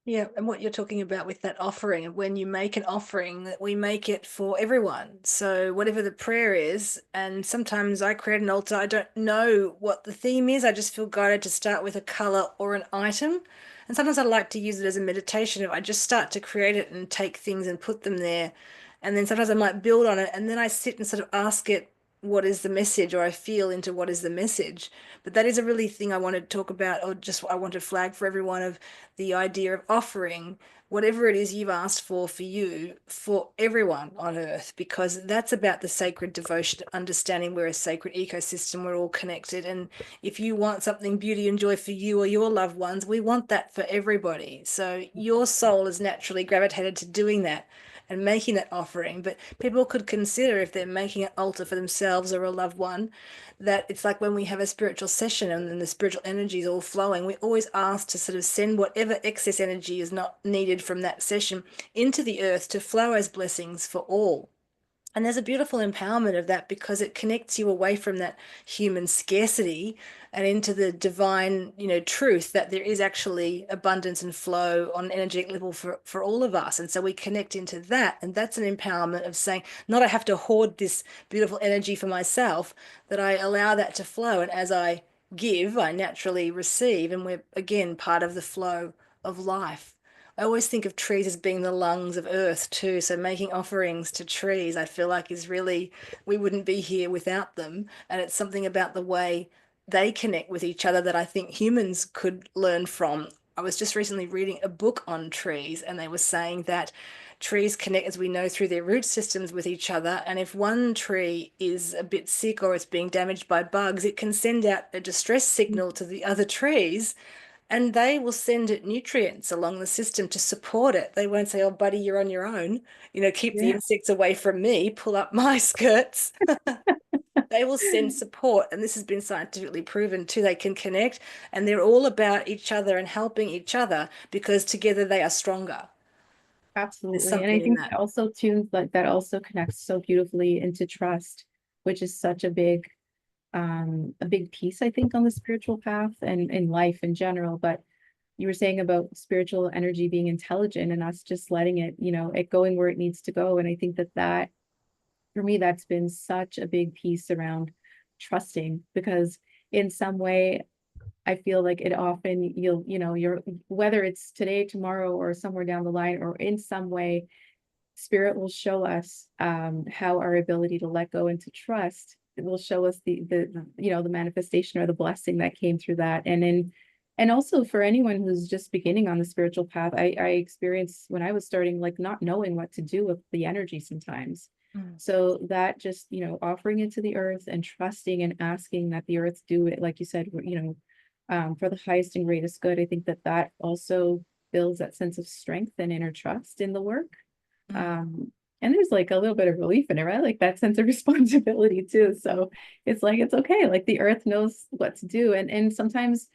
A: Yeah, and what you're talking about with that offering, and when you make an offering, that we make it for everyone. So whatever the prayer is, and sometimes I create an altar, I don't know what the theme is. I just feel guided to start with a color or an item. And sometimes I like to use it as a meditation. If I just start to create it and take things and put them there. And then sometimes I might build on it, and then I sit and sort of ask it, what is the message, or I feel into what is the message. But that is a really thing I want to talk about, or just I want to flag for everyone of the idea of offering whatever it is you've asked for you, for everyone on earth, because that's about the sacred devotion, understanding we're a sacred ecosystem, we're all connected. And if you want something beauty and joy for you or your loved ones, we want that for everybody. So your soul is naturally gravitated to doing that and making that offering. But people could consider, if they're making an altar for themselves or a loved one, that it's like when we have a spiritual session and then the spiritual energy is all flowing, we always ask to sort of send whatever excess energy is not needed from that session into the earth to flow as blessings for all. And there's a beautiful empowerment of that because it connects you away from that human scarcity and into the divine, truth that there is actually abundance and flow on an energetic level for all of us. And so we connect into that. And that's an empowerment of saying, not I have to hoard this beautiful energy for myself, that I allow that to flow. And as I give, I naturally receive. And we're again part of the flow of life. I always think of trees as being the lungs of earth too. So making offerings to trees, I feel like is really, we wouldn't be here without them. And it's something about the way they connect with each other that I think humans could learn from. I was just recently reading a book on trees, and they were saying that trees connect, as we know, through their root systems with each other. And if one tree is a bit sick or it's being damaged by bugs, it can send out a distress signal to the other trees, and they will send it nutrients along the system to support it. They won't say, oh, buddy, you're on your own. Keep the
B: Yeah,
A: insects away from me, pull up my skirts. They will send support. And this has been scientifically proven too. They can connect and they're all about each other and helping each other because together they are stronger. There's
B: absolutely. And I
A: something in
B: think
A: that.
B: that also tunes like that also connects so beautifully into trust, which is such a big piece, I think, on the spiritual path and in life in general. But you were saying about spiritual energy being intelligent and us just letting it going where it needs to go. And I think that for me, that's been such a big piece around trusting because in some way, I feel like it often you're whether it's today, tomorrow, or somewhere down the line, or in some way, spirit will show us how our ability to let go and to trust. It will show us the manifestation or the blessing that came through that. And also for anyone who's just beginning on the spiritual path, I experienced when I was starting like not knowing what to do with the energy sometimes.
A: Mm.
B: So that just, offering it to the earth and trusting and asking that the earth do it, like you said, for the highest and greatest good. I think that also builds that sense of strength and inner trust in the work.
A: Mm.
B: Um, and there's like a little bit of relief in it, right? Like that sense of responsibility too. So it's like it's okay. Like the earth knows what to do. And sometimes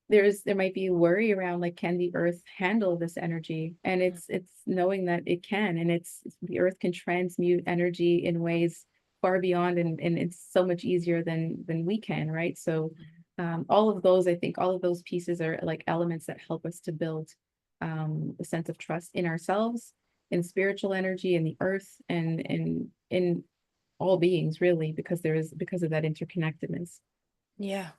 B: there might be worry around, like, can the earth handle this energy? And it's knowing that it can, and the earth can transmute energy in ways far beyond, and it's so much easier than we can, right? So all of those, I think all of those pieces are like elements that help us to build a sense of trust in ourselves, in spiritual energy, in the earth, and in all beings, really, because of that interconnectedness.
A: Yeah.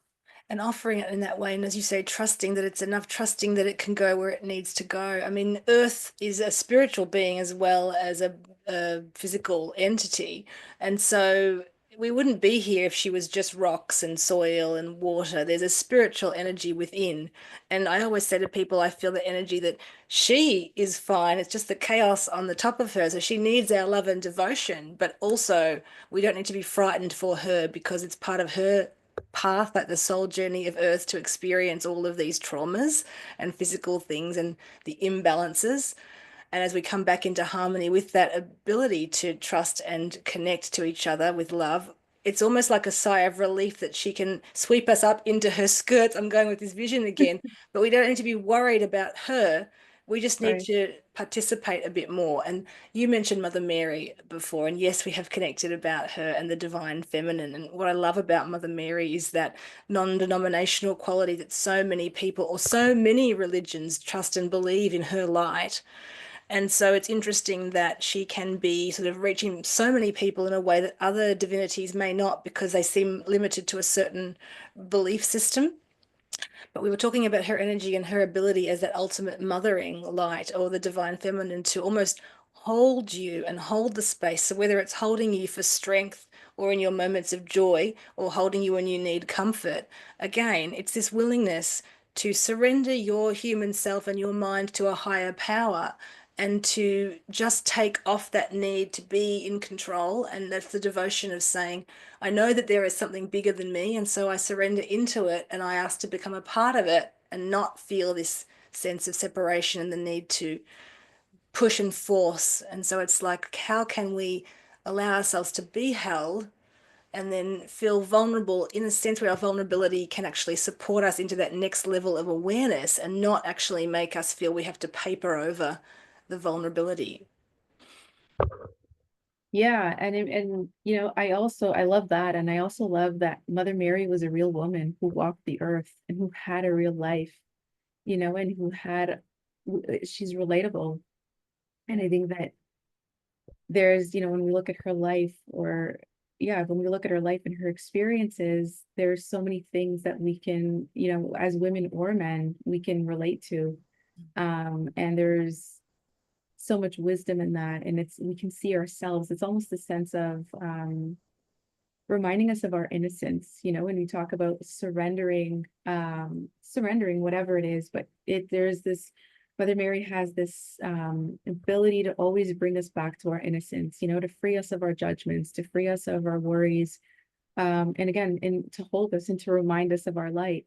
A: And offering it in that way. And as you say, trusting that it's enough, trusting that it can go where it needs to go. I mean, Earth is a spiritual being as well as a physical entity. And so we wouldn't be here if she was just rocks and soil and water. There's a spiritual energy within. And I always say to people, I feel the energy that she is fine. It's just the chaos on the top of her. So she needs our love and devotion, but also we don't need to be frightened for her because it's part of her path, like the soul journey of Earth, to experience all of these traumas and physical things and the imbalances. And as we come back into harmony with that ability to trust and connect to each other with love, it's almost like a sigh of relief that she can sweep us up into her skirts. I'm going with this vision again, but we don't need to be worried about her. We just need
B: Right.
A: to participate a bit more. And you mentioned Mother Mary before, and yes, we have connected about her and the divine feminine. And what I love about Mother Mary is that non-denominational quality that so many people or so many religions trust and believe in her light. And so it's interesting that she can be sort of reaching so many people in a way that other divinities may not because they seem limited to a certain belief system. But we were talking about her energy and her ability as that ultimate mothering light or the divine feminine to almost hold you and hold the space. So whether it's holding you for strength or in your moments of joy or holding you when you need comfort, again, it's this willingness to surrender your human self and your mind to a higher power and to just take off that need to be in control. And that's the devotion of saying, I know that there is something bigger than me, and so I surrender into it and I ask to become a part of it and not feel this sense of separation and the need to push and force. And so it's like, how can we allow ourselves to be held and then feel vulnerable in a sense where our vulnerability can actually support us into that next level of awareness and not actually make us feel we have to paper over the vulnerability.
B: Yeah, and I love that, and I also love that Mother Mary was a real woman who walked the earth and who had a real life, and she's relatable. And I think that when we look at her life, or yeah, when we look at her life and her experiences, there's so many things that we can, as women or men, we can relate to. And there's so much wisdom in that, and we can see ourselves. It's almost a sense of reminding us of our innocence, when we talk about surrendering whatever it is. But there's this, Mother Mary has this ability to always bring us back to our innocence, to free us of our judgments, to free us of our worries, and again, and to hold us and to remind us of our light,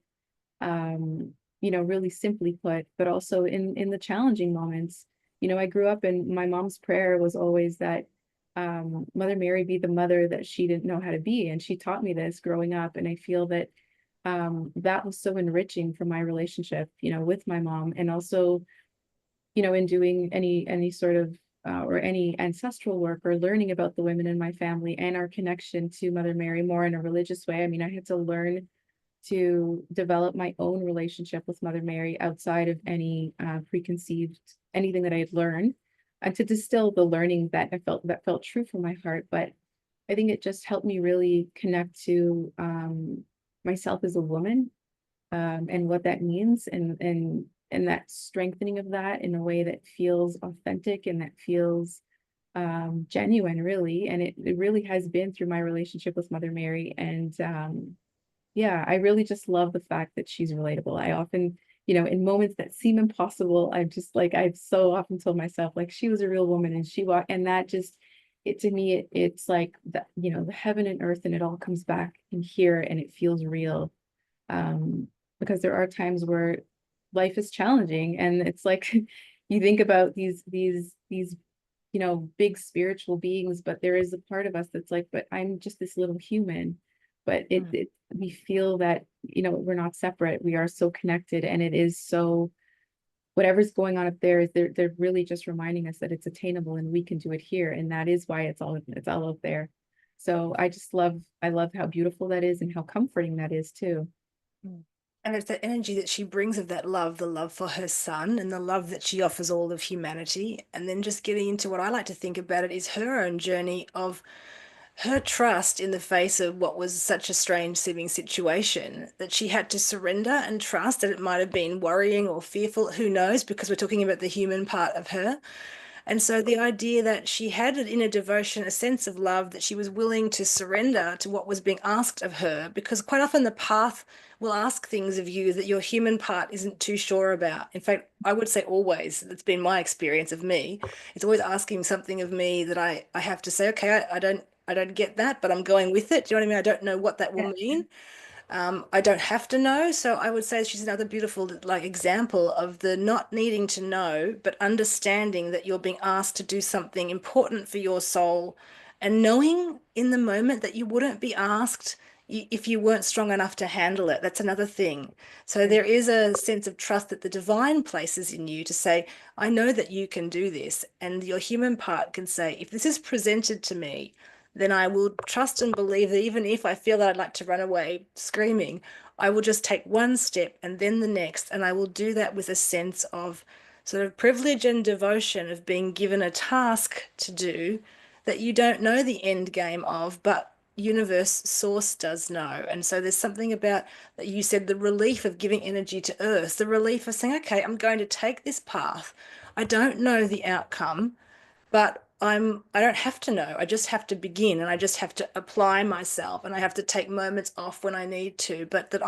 B: really simply put, but also in the challenging moments. I grew up and my mom's prayer was always that Mother Mary be the mother that she didn't know how to be. And she taught me this growing up. And I feel that that was so enriching for my relationship, with my mom. And also, in doing any sort of or any ancestral work or learning about the women in my family and our connection to Mother Mary more in a religious way. I mean, I had to learn to develop my own relationship with Mother Mary outside of any preconceived anything that I had learned, and to distill the learning that felt true from my heart. But I think it just helped me really connect to myself as a woman, and what that means, and that strengthening of that in a way that feels authentic and that feels genuine, really. And it really has been through my relationship with Mother Mary. And yeah, I really just love the fact that she's relatable. I often, in moments that seem impossible, I'm just like, I've so often told myself, like, she was a real woman and she walked, and that just, to me, it's like the heaven and earth, and it all comes back in here and it feels real. Because there are times where life is challenging, and it's like, you think about these, big spiritual beings, but there is a part of us that's like, but I'm just this little human. but
A: Mm.
B: we feel that, we're not separate. We are so connected, and it is so, whatever's going on up there is they're really just reminding us that it's attainable and we can do it here. And that is why it's all up there. So I love how beautiful that is and how comforting that is too.
A: Mm. And it's that energy that she brings of that love, the love for her son and the love that she offers all of humanity. And then just getting into what I like to think about it is her own journey of her trust in the face of what was such a strange seeming situation, that she had to surrender and trust that it might have been worrying or fearful, who knows, because we're talking about the human part of her. And so the idea that she had in a devotion a sense of love, that she was willing to surrender to what was being asked of her, because quite often the path will ask things of you that your human part isn't too sure about. In fact, I would say always, that's been my experience of me. It's always asking something of me that I have to say, okay, I don't get that, but I'm going with it. Do you know what I mean? I don't know what that will
B: Yeah.
A: mean. I don't have to know. So I would say she's another beautiful like example of the not needing to know, but understanding that you're being asked to do something important for your soul and knowing in the moment that you wouldn't be asked if you weren't strong enough to handle it. That's another thing. So
B: Right.
A: there is a sense of trust that the divine places in you to say, I know that you can do this. And your human part can say, if this is presented to me, then I will trust and believe that even if I feel that I'd like to run away screaming, I will just take one step and then the next. And I will do that with a sense of sort of privilege and devotion of being given a task to do that you don't know the end game of, but universe source does know. And so there's something about that you said, the relief of giving energy to earth, the relief of saying, okay, I'm going to take this path. I don't know the outcome, but I don't have to know. I just have to begin and I just have to apply myself and I have to take moments off when I need to, but that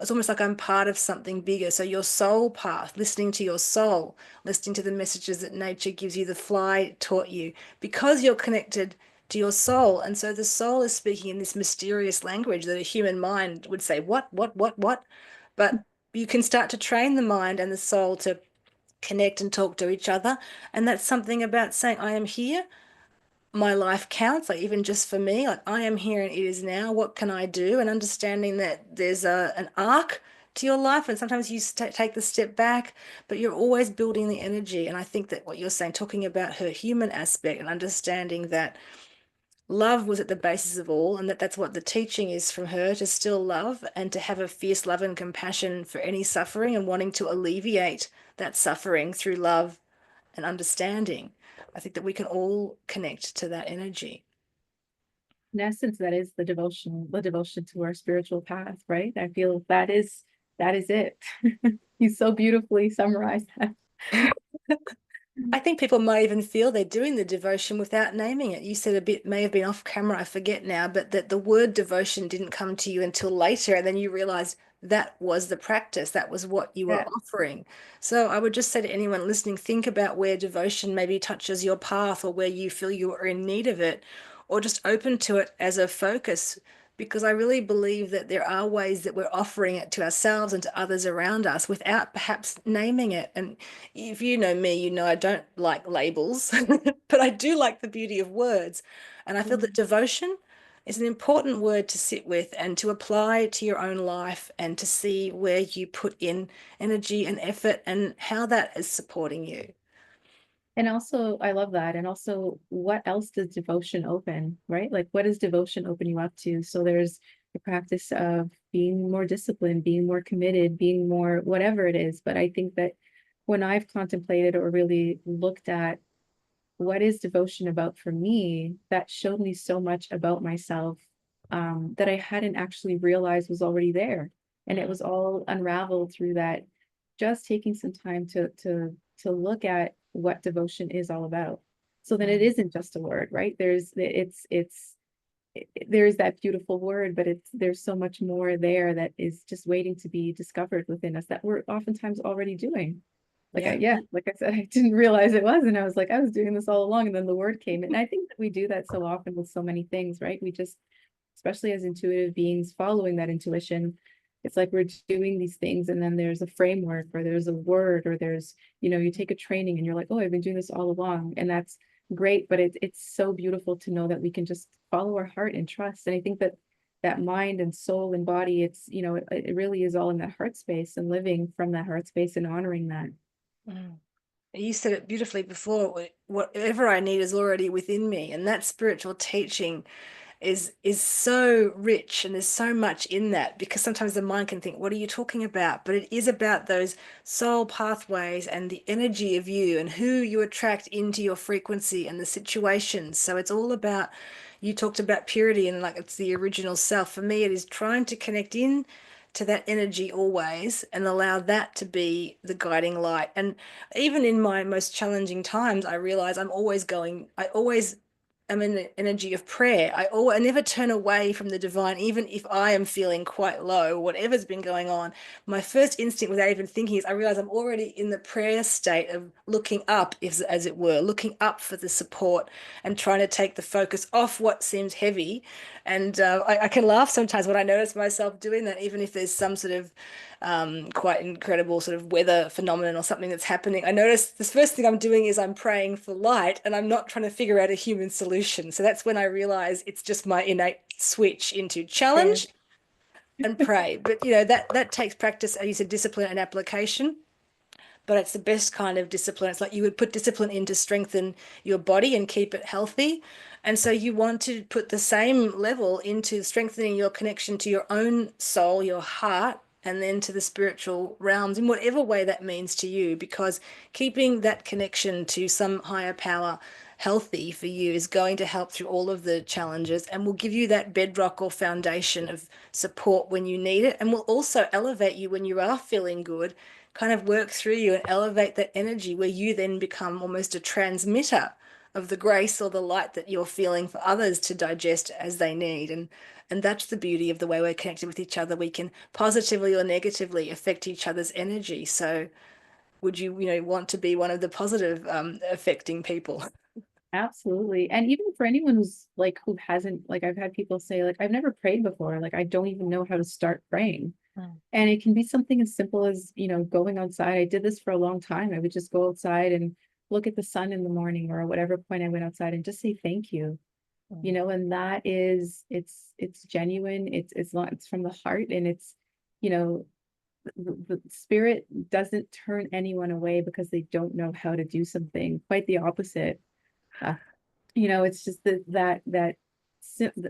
A: it's almost like I'm part of something bigger. So your soul path, listening to your soul, listening to the messages that nature gives you, the fly taught you, because you're connected to your soul. And so the soul is speaking in this mysterious language that a human mind would say, what? But you can start to train the mind and the soul to connect and talk to each other. And that's something about saying, I am here, my life counts, like even just for me, like I am here and it is now. What can I do? And understanding that there's an arc to your life, and sometimes you take the step back, but you're always building the energy. And I think that what you're saying, talking about her human aspect and understanding that love was at the basis of all, and that that's what the teaching is from her, to still love and to have a fierce love and compassion for any suffering and wanting to alleviate that suffering through love and understanding. I think that we can all connect to that energy.
B: In essence, that is the devotion to our spiritual path, right? I feel that is it. You so beautifully summarized that.
A: I think people might even feel they're doing the devotion without naming it. You said a bit may have been off camera, I forget now, but that the word devotion didn't come to you until later, and then you realized that was the practice, that was what you were
B: Yeah.
A: offering. So I would just say to anyone listening, think about where devotion maybe touches your path or where you feel you are in need of it, or just open to it as a focus. Because I really believe that there are ways that we're offering it to ourselves and to others around us without perhaps naming it. And if you know me, you know I don't like labels, but I do like the beauty of words. And I feel that devotion is an important word to sit with and to apply to your own life and to see where you put in energy and effort and how that is supporting you.
B: And also, I love that. And also, what else does devotion open, right? Like, what does devotion open you up to? So there's the practice of being more disciplined, being more committed, being more whatever it is. But I think that when I've contemplated or really looked at what is devotion about for me, that showed me so much about myself, that I hadn't actually realized was already there. And it
A: Mm,
B: was all unraveled through that, just taking some time to look at what devotion is all about. So then it
A: mm,
B: isn't just a word, right? There's that beautiful word, but there's so much more there that is just waiting to be discovered within us that we're oftentimes already doing.
A: yeah.
B: Like I said, I didn't realize it was, and I was like, I was doing this all along, and then the word came. And I think that we do that so often with so many things, right? We just, especially as intuitive beings, following that intuition, it's like we're doing these things, and then there's a framework, or there's a word, or you take a training, and you're like, oh, I've been doing this all along, and that's great. But it's so beautiful to know that we can just follow our heart and trust. And I think that that mind and soul and body, it's, it really is all in that heart space and living from that heart space and honoring that.
A: Mm. You said it beautifully before. Whatever I need is already within me, and that spiritual teaching is so rich, and there's so much in that, because sometimes the mind can think, what are you talking about? But it is about those soul pathways and the energy of you and who you attract into your frequency and the situations. So it's all about, you talked about purity and like it's the original self. For me, it is trying to connect in to that energy always and allow that to be the guiding light. And even in my most challenging times, I realize I always am in the energy of prayer. I never turn away from the divine, even if I am feeling quite low, whatever's been going on. My first instinct without even thinking is I realize I'm already in the prayer state of looking up, if, as it were, looking up for the support and trying to take the focus off what seems heavy. And I can laugh sometimes when I notice myself doing that, even if there's some sort of quite incredible sort of weather phenomenon or something that's happening. I notice the first thing I'm doing is I'm praying for light and I'm not trying to figure out a human solution. So that's when I realize it's just my innate switch into
B: Prayer.
A: challenge and pray. But you know, that takes practice, as you said, discipline and application, but it's the best kind of discipline. It's like you would put discipline in to strengthen your body and keep it healthy. And so you want to put the same level into strengthening your connection to your own soul, your heart, and then to the spiritual realms in whatever way that means to you, because keeping that connection to some higher power healthy for you is going to help through all of the challenges and will give you that bedrock or foundation of support when you need it, and will also elevate you when you are feeling good, kind of work through you and elevate that energy where you then become almost a transmitter of the grace or the light that you're feeling for others to digest as they need. And that's the beauty of the way we're connected with each other. We can positively or negatively affect each other's energy. So would you want to be one of the positive affecting people?
B: Absolutely. And even for anyone who's like, who hasn't, like, I've had people say, like, I've never prayed before. Like, I don't even know how to start praying.
A: Mm.
B: And it can be something as simple as, going outside. I did this for a long time. I would just go outside and look at the sun in the morning or at whatever point I went outside and just say thank you. And that is, it's genuine. It's from the heart, and it's, you know, the spirit doesn't turn anyone away because they don't know how to do something. Quite the opposite. Uh, it's just that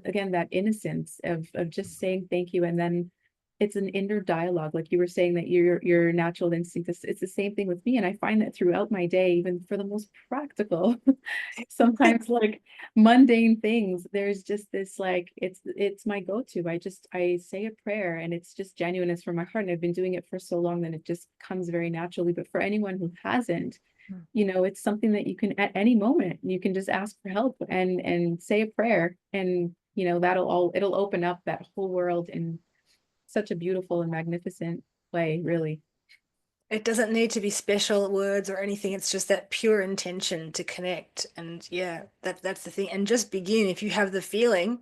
B: again, that innocence of just saying thank you. And then it's an inner dialogue, like you were saying, that your natural instinct is, it's the same thing with me. And I find that throughout my day, even for the most practical, sometimes like mundane things, there's just this, like, it's my go-to. I say a prayer, and it's just genuineness from my heart, and I've been doing it for so long that it just comes very naturally. But for anyone who hasn't, it's something that you can, at any moment, you can just ask for help and say a prayer, and it'll open up that whole world in such a beautiful and magnificent way, really.
A: It doesn't need to be special words or anything. It's just that pure intention to connect. And yeah, that's the thing. And just begin. If you have the feeling,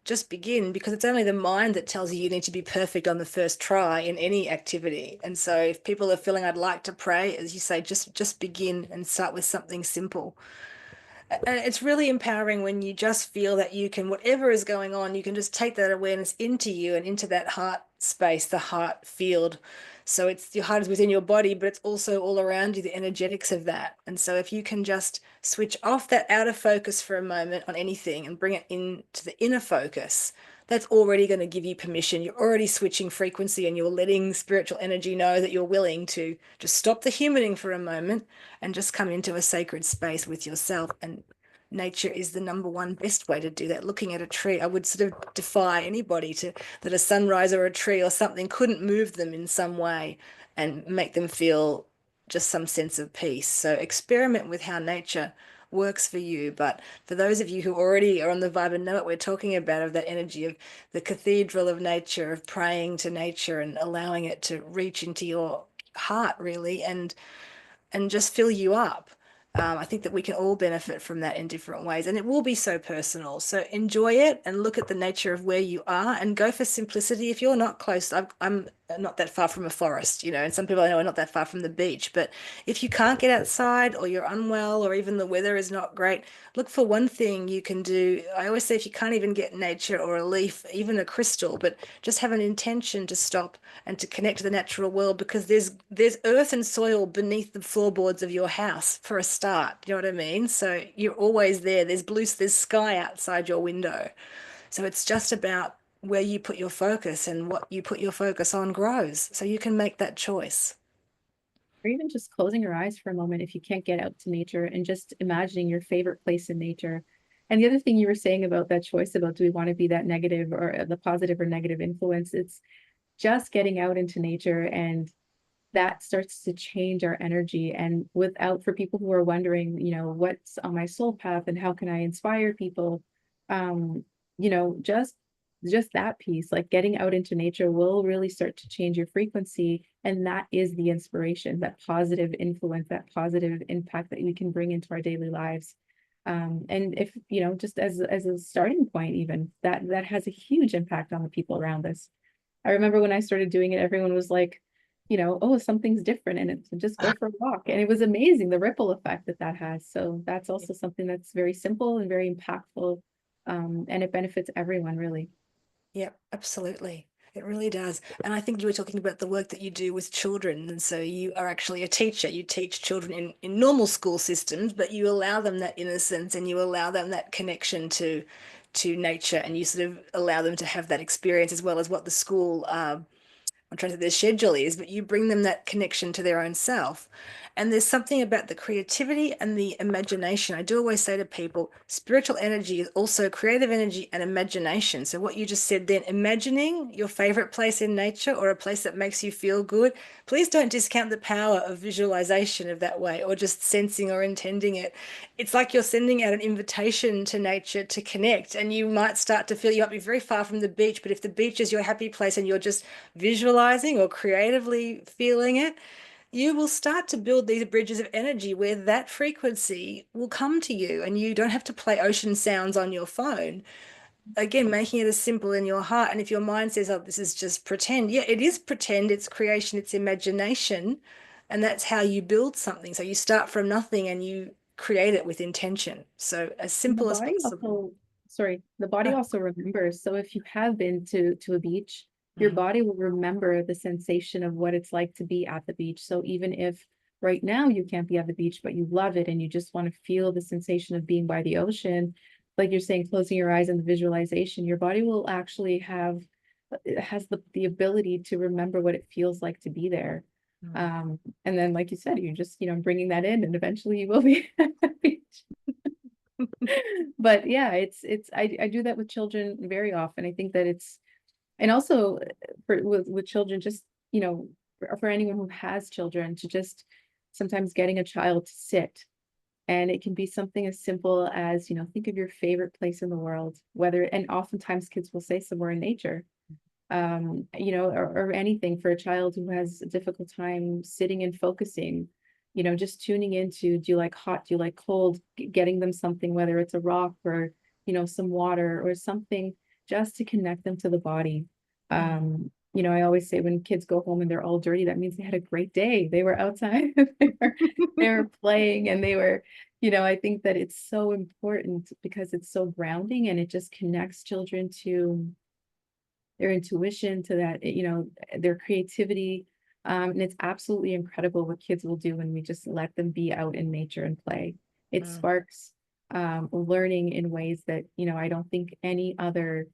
A: just begin, because it's only the mind that tells you you need to be perfect on the first try in any activity. And so if people are feeling I'd like to pray, as you say, just begin and start with something simple. And it's really empowering when you just feel that you can, whatever is going on, you can just take that awareness into you and into that heart space, the heart field. So it's, your heart is within your body, but it's also all around you, the energetics of that. And so if you can just switch off that outer focus for a moment on anything and bring it into the inner focus, that's already going to give you permission. You're already switching frequency, and you're letting spiritual energy know that you're willing to just stop the humaning for a moment and just come into a sacred space with yourself. And nature is the number one best way to do that. Looking at a tree, I would sort of defy anybody to, that a sunrise or a tree or something couldn't move them in some way and make them feel just some sense of peace. So experiment with how nature works for you. But for those of you who already are on the vibe and know what we're talking about, of that energy of the cathedral of nature, of praying to nature and allowing it to reach into your heart really, and just fill you up. I think that we can all benefit from that in different ways, and it will be so personal. So enjoy it and look at the nature of where you are and go for simplicity. If you're not close, I'm not that far from a forest, and some people I know are not that far from the beach. But if you can't get outside or you're unwell or even the weather is not great, look for one thing you can do. I always say if you can't even get nature or a leaf, even a crystal, but just have an intention to stop and to connect to the natural world because there's earth and soil beneath the floorboards of your house for a start. You know what I mean? So you're always there. There's sky outside your window. So it's just about where you put your focus and what you put your focus on grows. So you can make that choice.
B: Or even just closing your eyes for a moment if you can't get out to nature and just imagining your favorite place in nature. And the other thing you were saying about that choice about do we want to be that negative or the positive or negative influence, it's just getting out into nature and that starts to change our energy. And without, for people who are wondering, what's on my soul path and how can I inspire people, um, just that piece, like getting out into nature will really start to change your frequency. And that is the inspiration, that positive influence, that positive impact that we can bring into our daily lives. And if, just as a starting point, even that has a huge impact on the people around us. I remember when I started doing it, everyone was like, oh, something's different in it. So just go for a walk. And it was amazing, the ripple effect that that has. So that's also something that's very simple and very impactful. And it benefits everyone, really.
A: Yep, absolutely. It really does. And I think you were talking about the work that you do with children. And so you are actually a teacher. You teach children in normal school systems, but you allow them that innocence and you allow them that connection to nature and you sort of allow them to have that experience as well as what the school I'm trying to their schedule is, but you bring them that connection to their own self. And there's something about the creativity and the imagination. I do always say to people, spiritual energy is also creative energy and imagination. So what you just said then, imagining your favorite place in nature or a place that makes you feel good, please don't discount the power of visualization of that way or just sensing or intending it. It's like you're sending out an invitation to nature to connect, and you might start to feel you might be very far from the beach, but if the beach is your happy place and you're just visualizing or creatively feeling it, you will start to build these bridges of energy where that frequency will come to you and you don't have to play ocean sounds on your phone. Again, making it as simple in your heart. And if your mind says, oh, this is just pretend, yeah, it is pretend, it's creation, it's imagination. And that's how you build something. So you start from nothing and you create it with intention. So as
B: And the
A: simple as
B: body
A: possible.
B: also, sorry, the body
A: Ah,
B: also remembers. So if you have been to a beach, your
A: mm,
B: body will remember the sensation of what it's like to be at the beach. So even if right now you can't be at the beach, but you love it and you just want to feel the sensation of being by the ocean, like you're saying, closing your eyes and the visualization, your body will actually have it has the ability to remember what it feels like to be there.
A: mm,
B: Um, and then, like you said, you're just, bringing that in, and eventually you will be at the beach. But yeah, I do that with children very often. I think that it's and also with children, just for anyone who has children, to just sometimes getting a child to sit. And it can be something as simple as, think of your favorite place in the world, whether, and oftentimes kids will say somewhere in nature, or anything for a child who has a difficult time sitting and focusing, just tuning into, do you like hot, do you like cold, getting them something, whether it's a rock or, some water or something, just to connect them to the body.
A: mm,
B: I always say when kids go home and they're all dirty, that means they had a great day. They were outside, they were playing and they were, I think that it's so important because it's so grounding and it just connects children to their intuition, to that, their creativity. And it's absolutely incredible what kids will do when we just let them be out in nature and play. It
A: mm,
B: sparks learning in ways that, I don't think any other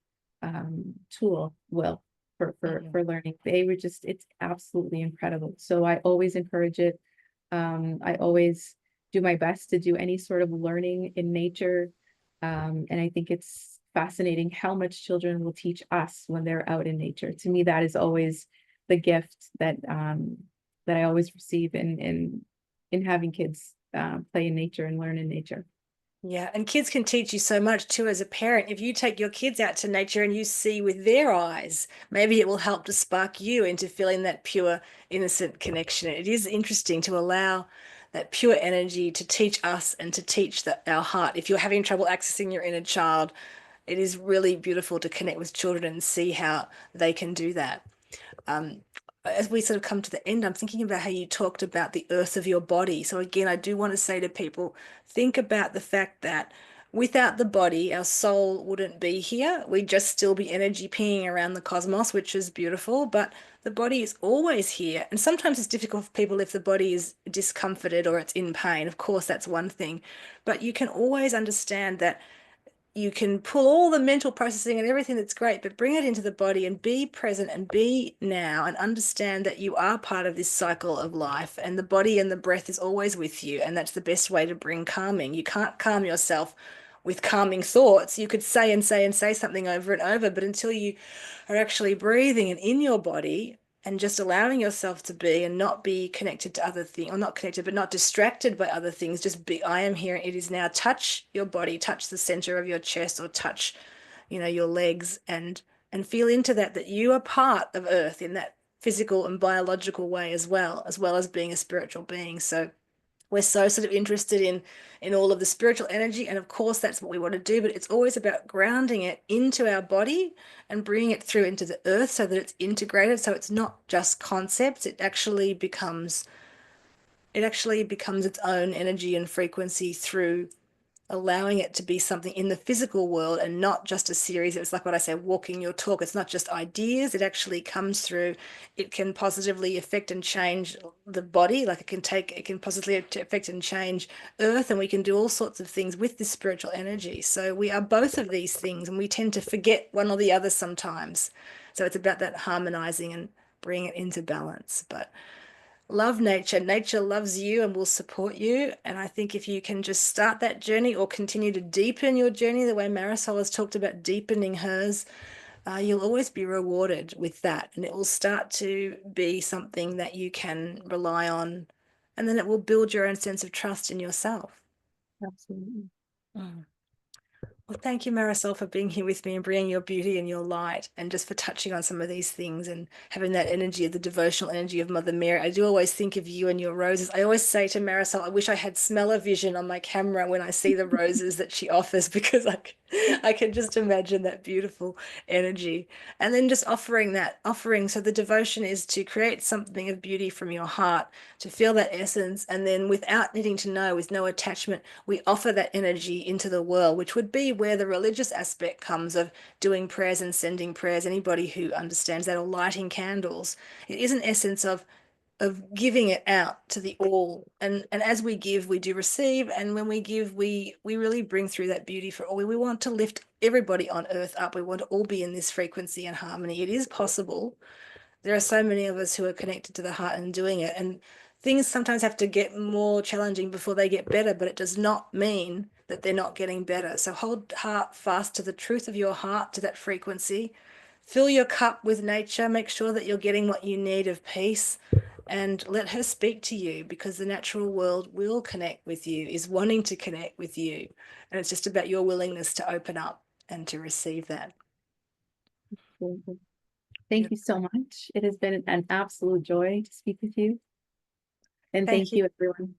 B: tool will
A: mm,
B: for learning. They were just, it's absolutely incredible. So I always encourage it. I always do my best to do any sort of learning in nature. And I think it's fascinating how much children will teach us when they're out in nature. To me, that is always the gift that I always receive in having kids play in nature and learn in nature.
A: Yeah, and kids can teach you so much too as a parent. If you take your kids out to nature and you see with their eyes, maybe it will help to spark you into feeling that pure, innocent connection. It is interesting to allow that pure energy to teach us and to teach our heart. If you're having trouble accessing your inner child, it is really beautiful to connect with children and see how they can do that. As we sort of come to the end, I'm thinking about how you talked about the earth of your body. So again, I do want to say to people, think about the fact that without the body, our soul wouldn't be here. We'd just still be energy pinging around the cosmos, which is beautiful, but the body is always here. And sometimes it's difficult for people if the body is discomforted or it's in pain. Of course, that's one thing. But you can always understand that you can pull all the mental processing and everything that's great, but bring it into the body and be present and be now and understand that you are part of this cycle of life, and the body and the breath is always with you. And that's the best way to bring calming. You can't calm yourself with calming thoughts. You could say and say and say something over and over, but until you are actually breathing and in your body and just allowing yourself to be and not be connected to other things, or not connected, but not distracted by other things, just be, I am here, it is now. Touch your body, touch the center of your chest, or touch, your legs, and feel into that you are part of Earth in that physical and biological way as well as being a spiritual being. So we're so sort of interested in all of the spiritual energy, and of course that's what we want to do, but it's always about grounding it into our body and bringing it through into the earth so that it's integrated, so it's not just concepts. It actually becomes its own energy and frequency through allowing it to be something in the physical world and not just a series. It's like what I say, walking your talk. It's not just ideas. It actually comes through. It can positively affect and change the body. Like it can positively affect and change earth. And we can do all sorts of things with this spiritual energy. So we are both of these things, and we tend to forget one or the other sometimes. So it's about that harmonizing and bringing it into balance. But love nature. Nature loves you and will support you. And I think if you can just start that journey or continue to deepen your journey, the way Marisol has talked about deepening hers, you'll always be rewarded with that. And it will start to be something that you can rely on. And then it will build your own sense of trust in yourself.
B: Absolutely.
A: Mm. Well, thank you, Marisol, for being here with me and bringing your beauty and your light, and just for touching on some of these things and having that energy of the devotional energy of Mother Mary. I do always think of you and your roses. I always say to Marisol, I wish I had smell-o-vision on my camera when I see the roses that she offers, because I can just imagine that beautiful energy. And then just offering. So the devotion is to create something of beauty from your heart, to feel that essence, and then without needing to know, with no attachment, we offer that energy into the world, which would be where the religious aspect comes of doing prayers and sending prayers. Anybody who understands that, or lighting candles, it is an essence of giving it out to the all. And as we give, we do receive. And when we give, we really bring through that beauty for all. We want to lift everybody on earth up. We want to all be in this frequency and harmony. It is possible. There are so many of us who are connected to the heart and doing it. And things sometimes have to get more challenging before they get better, but it does not mean that they're not getting better. So hold heart fast to the truth of your heart, to that frequency. Fill your cup with nature. Make sure that you're getting what you need of peace, and let her speak to you, because the natural world will connect with you, is wanting to connect with you. And it's just about your willingness to open up and to receive that.
B: Thank you so much. It has been an absolute joy to speak with you. And
A: Thank
B: thank
A: you.
B: you, everyone.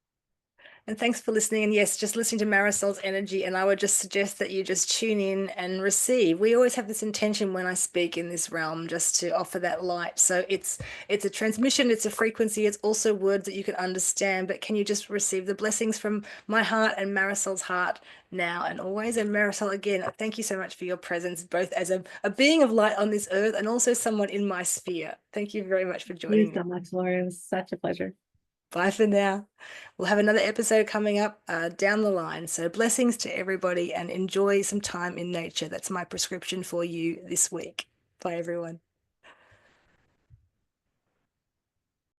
A: And thanks for listening. And yes, just listening to Marisol's energy. And I would just suggest that you just tune in and receive. We always have this intention when I speak in this realm, just to offer that light. So it's a transmission, it's a frequency, it's also words that you can understand. But can you just receive the blessings from my heart and Marisol's heart now and always? And Marisol, again, thank you so much for your presence, both as a being of light on this earth and also someone in my sphere. Thank you very much for
B: Thank you
A: joining me.
B: so much, Laura. It was such a pleasure.
A: Bye for now. We'll have another episode coming up down the line. So blessings to everybody, and enjoy some time in nature. That's my prescription for you this week. Bye, everyone.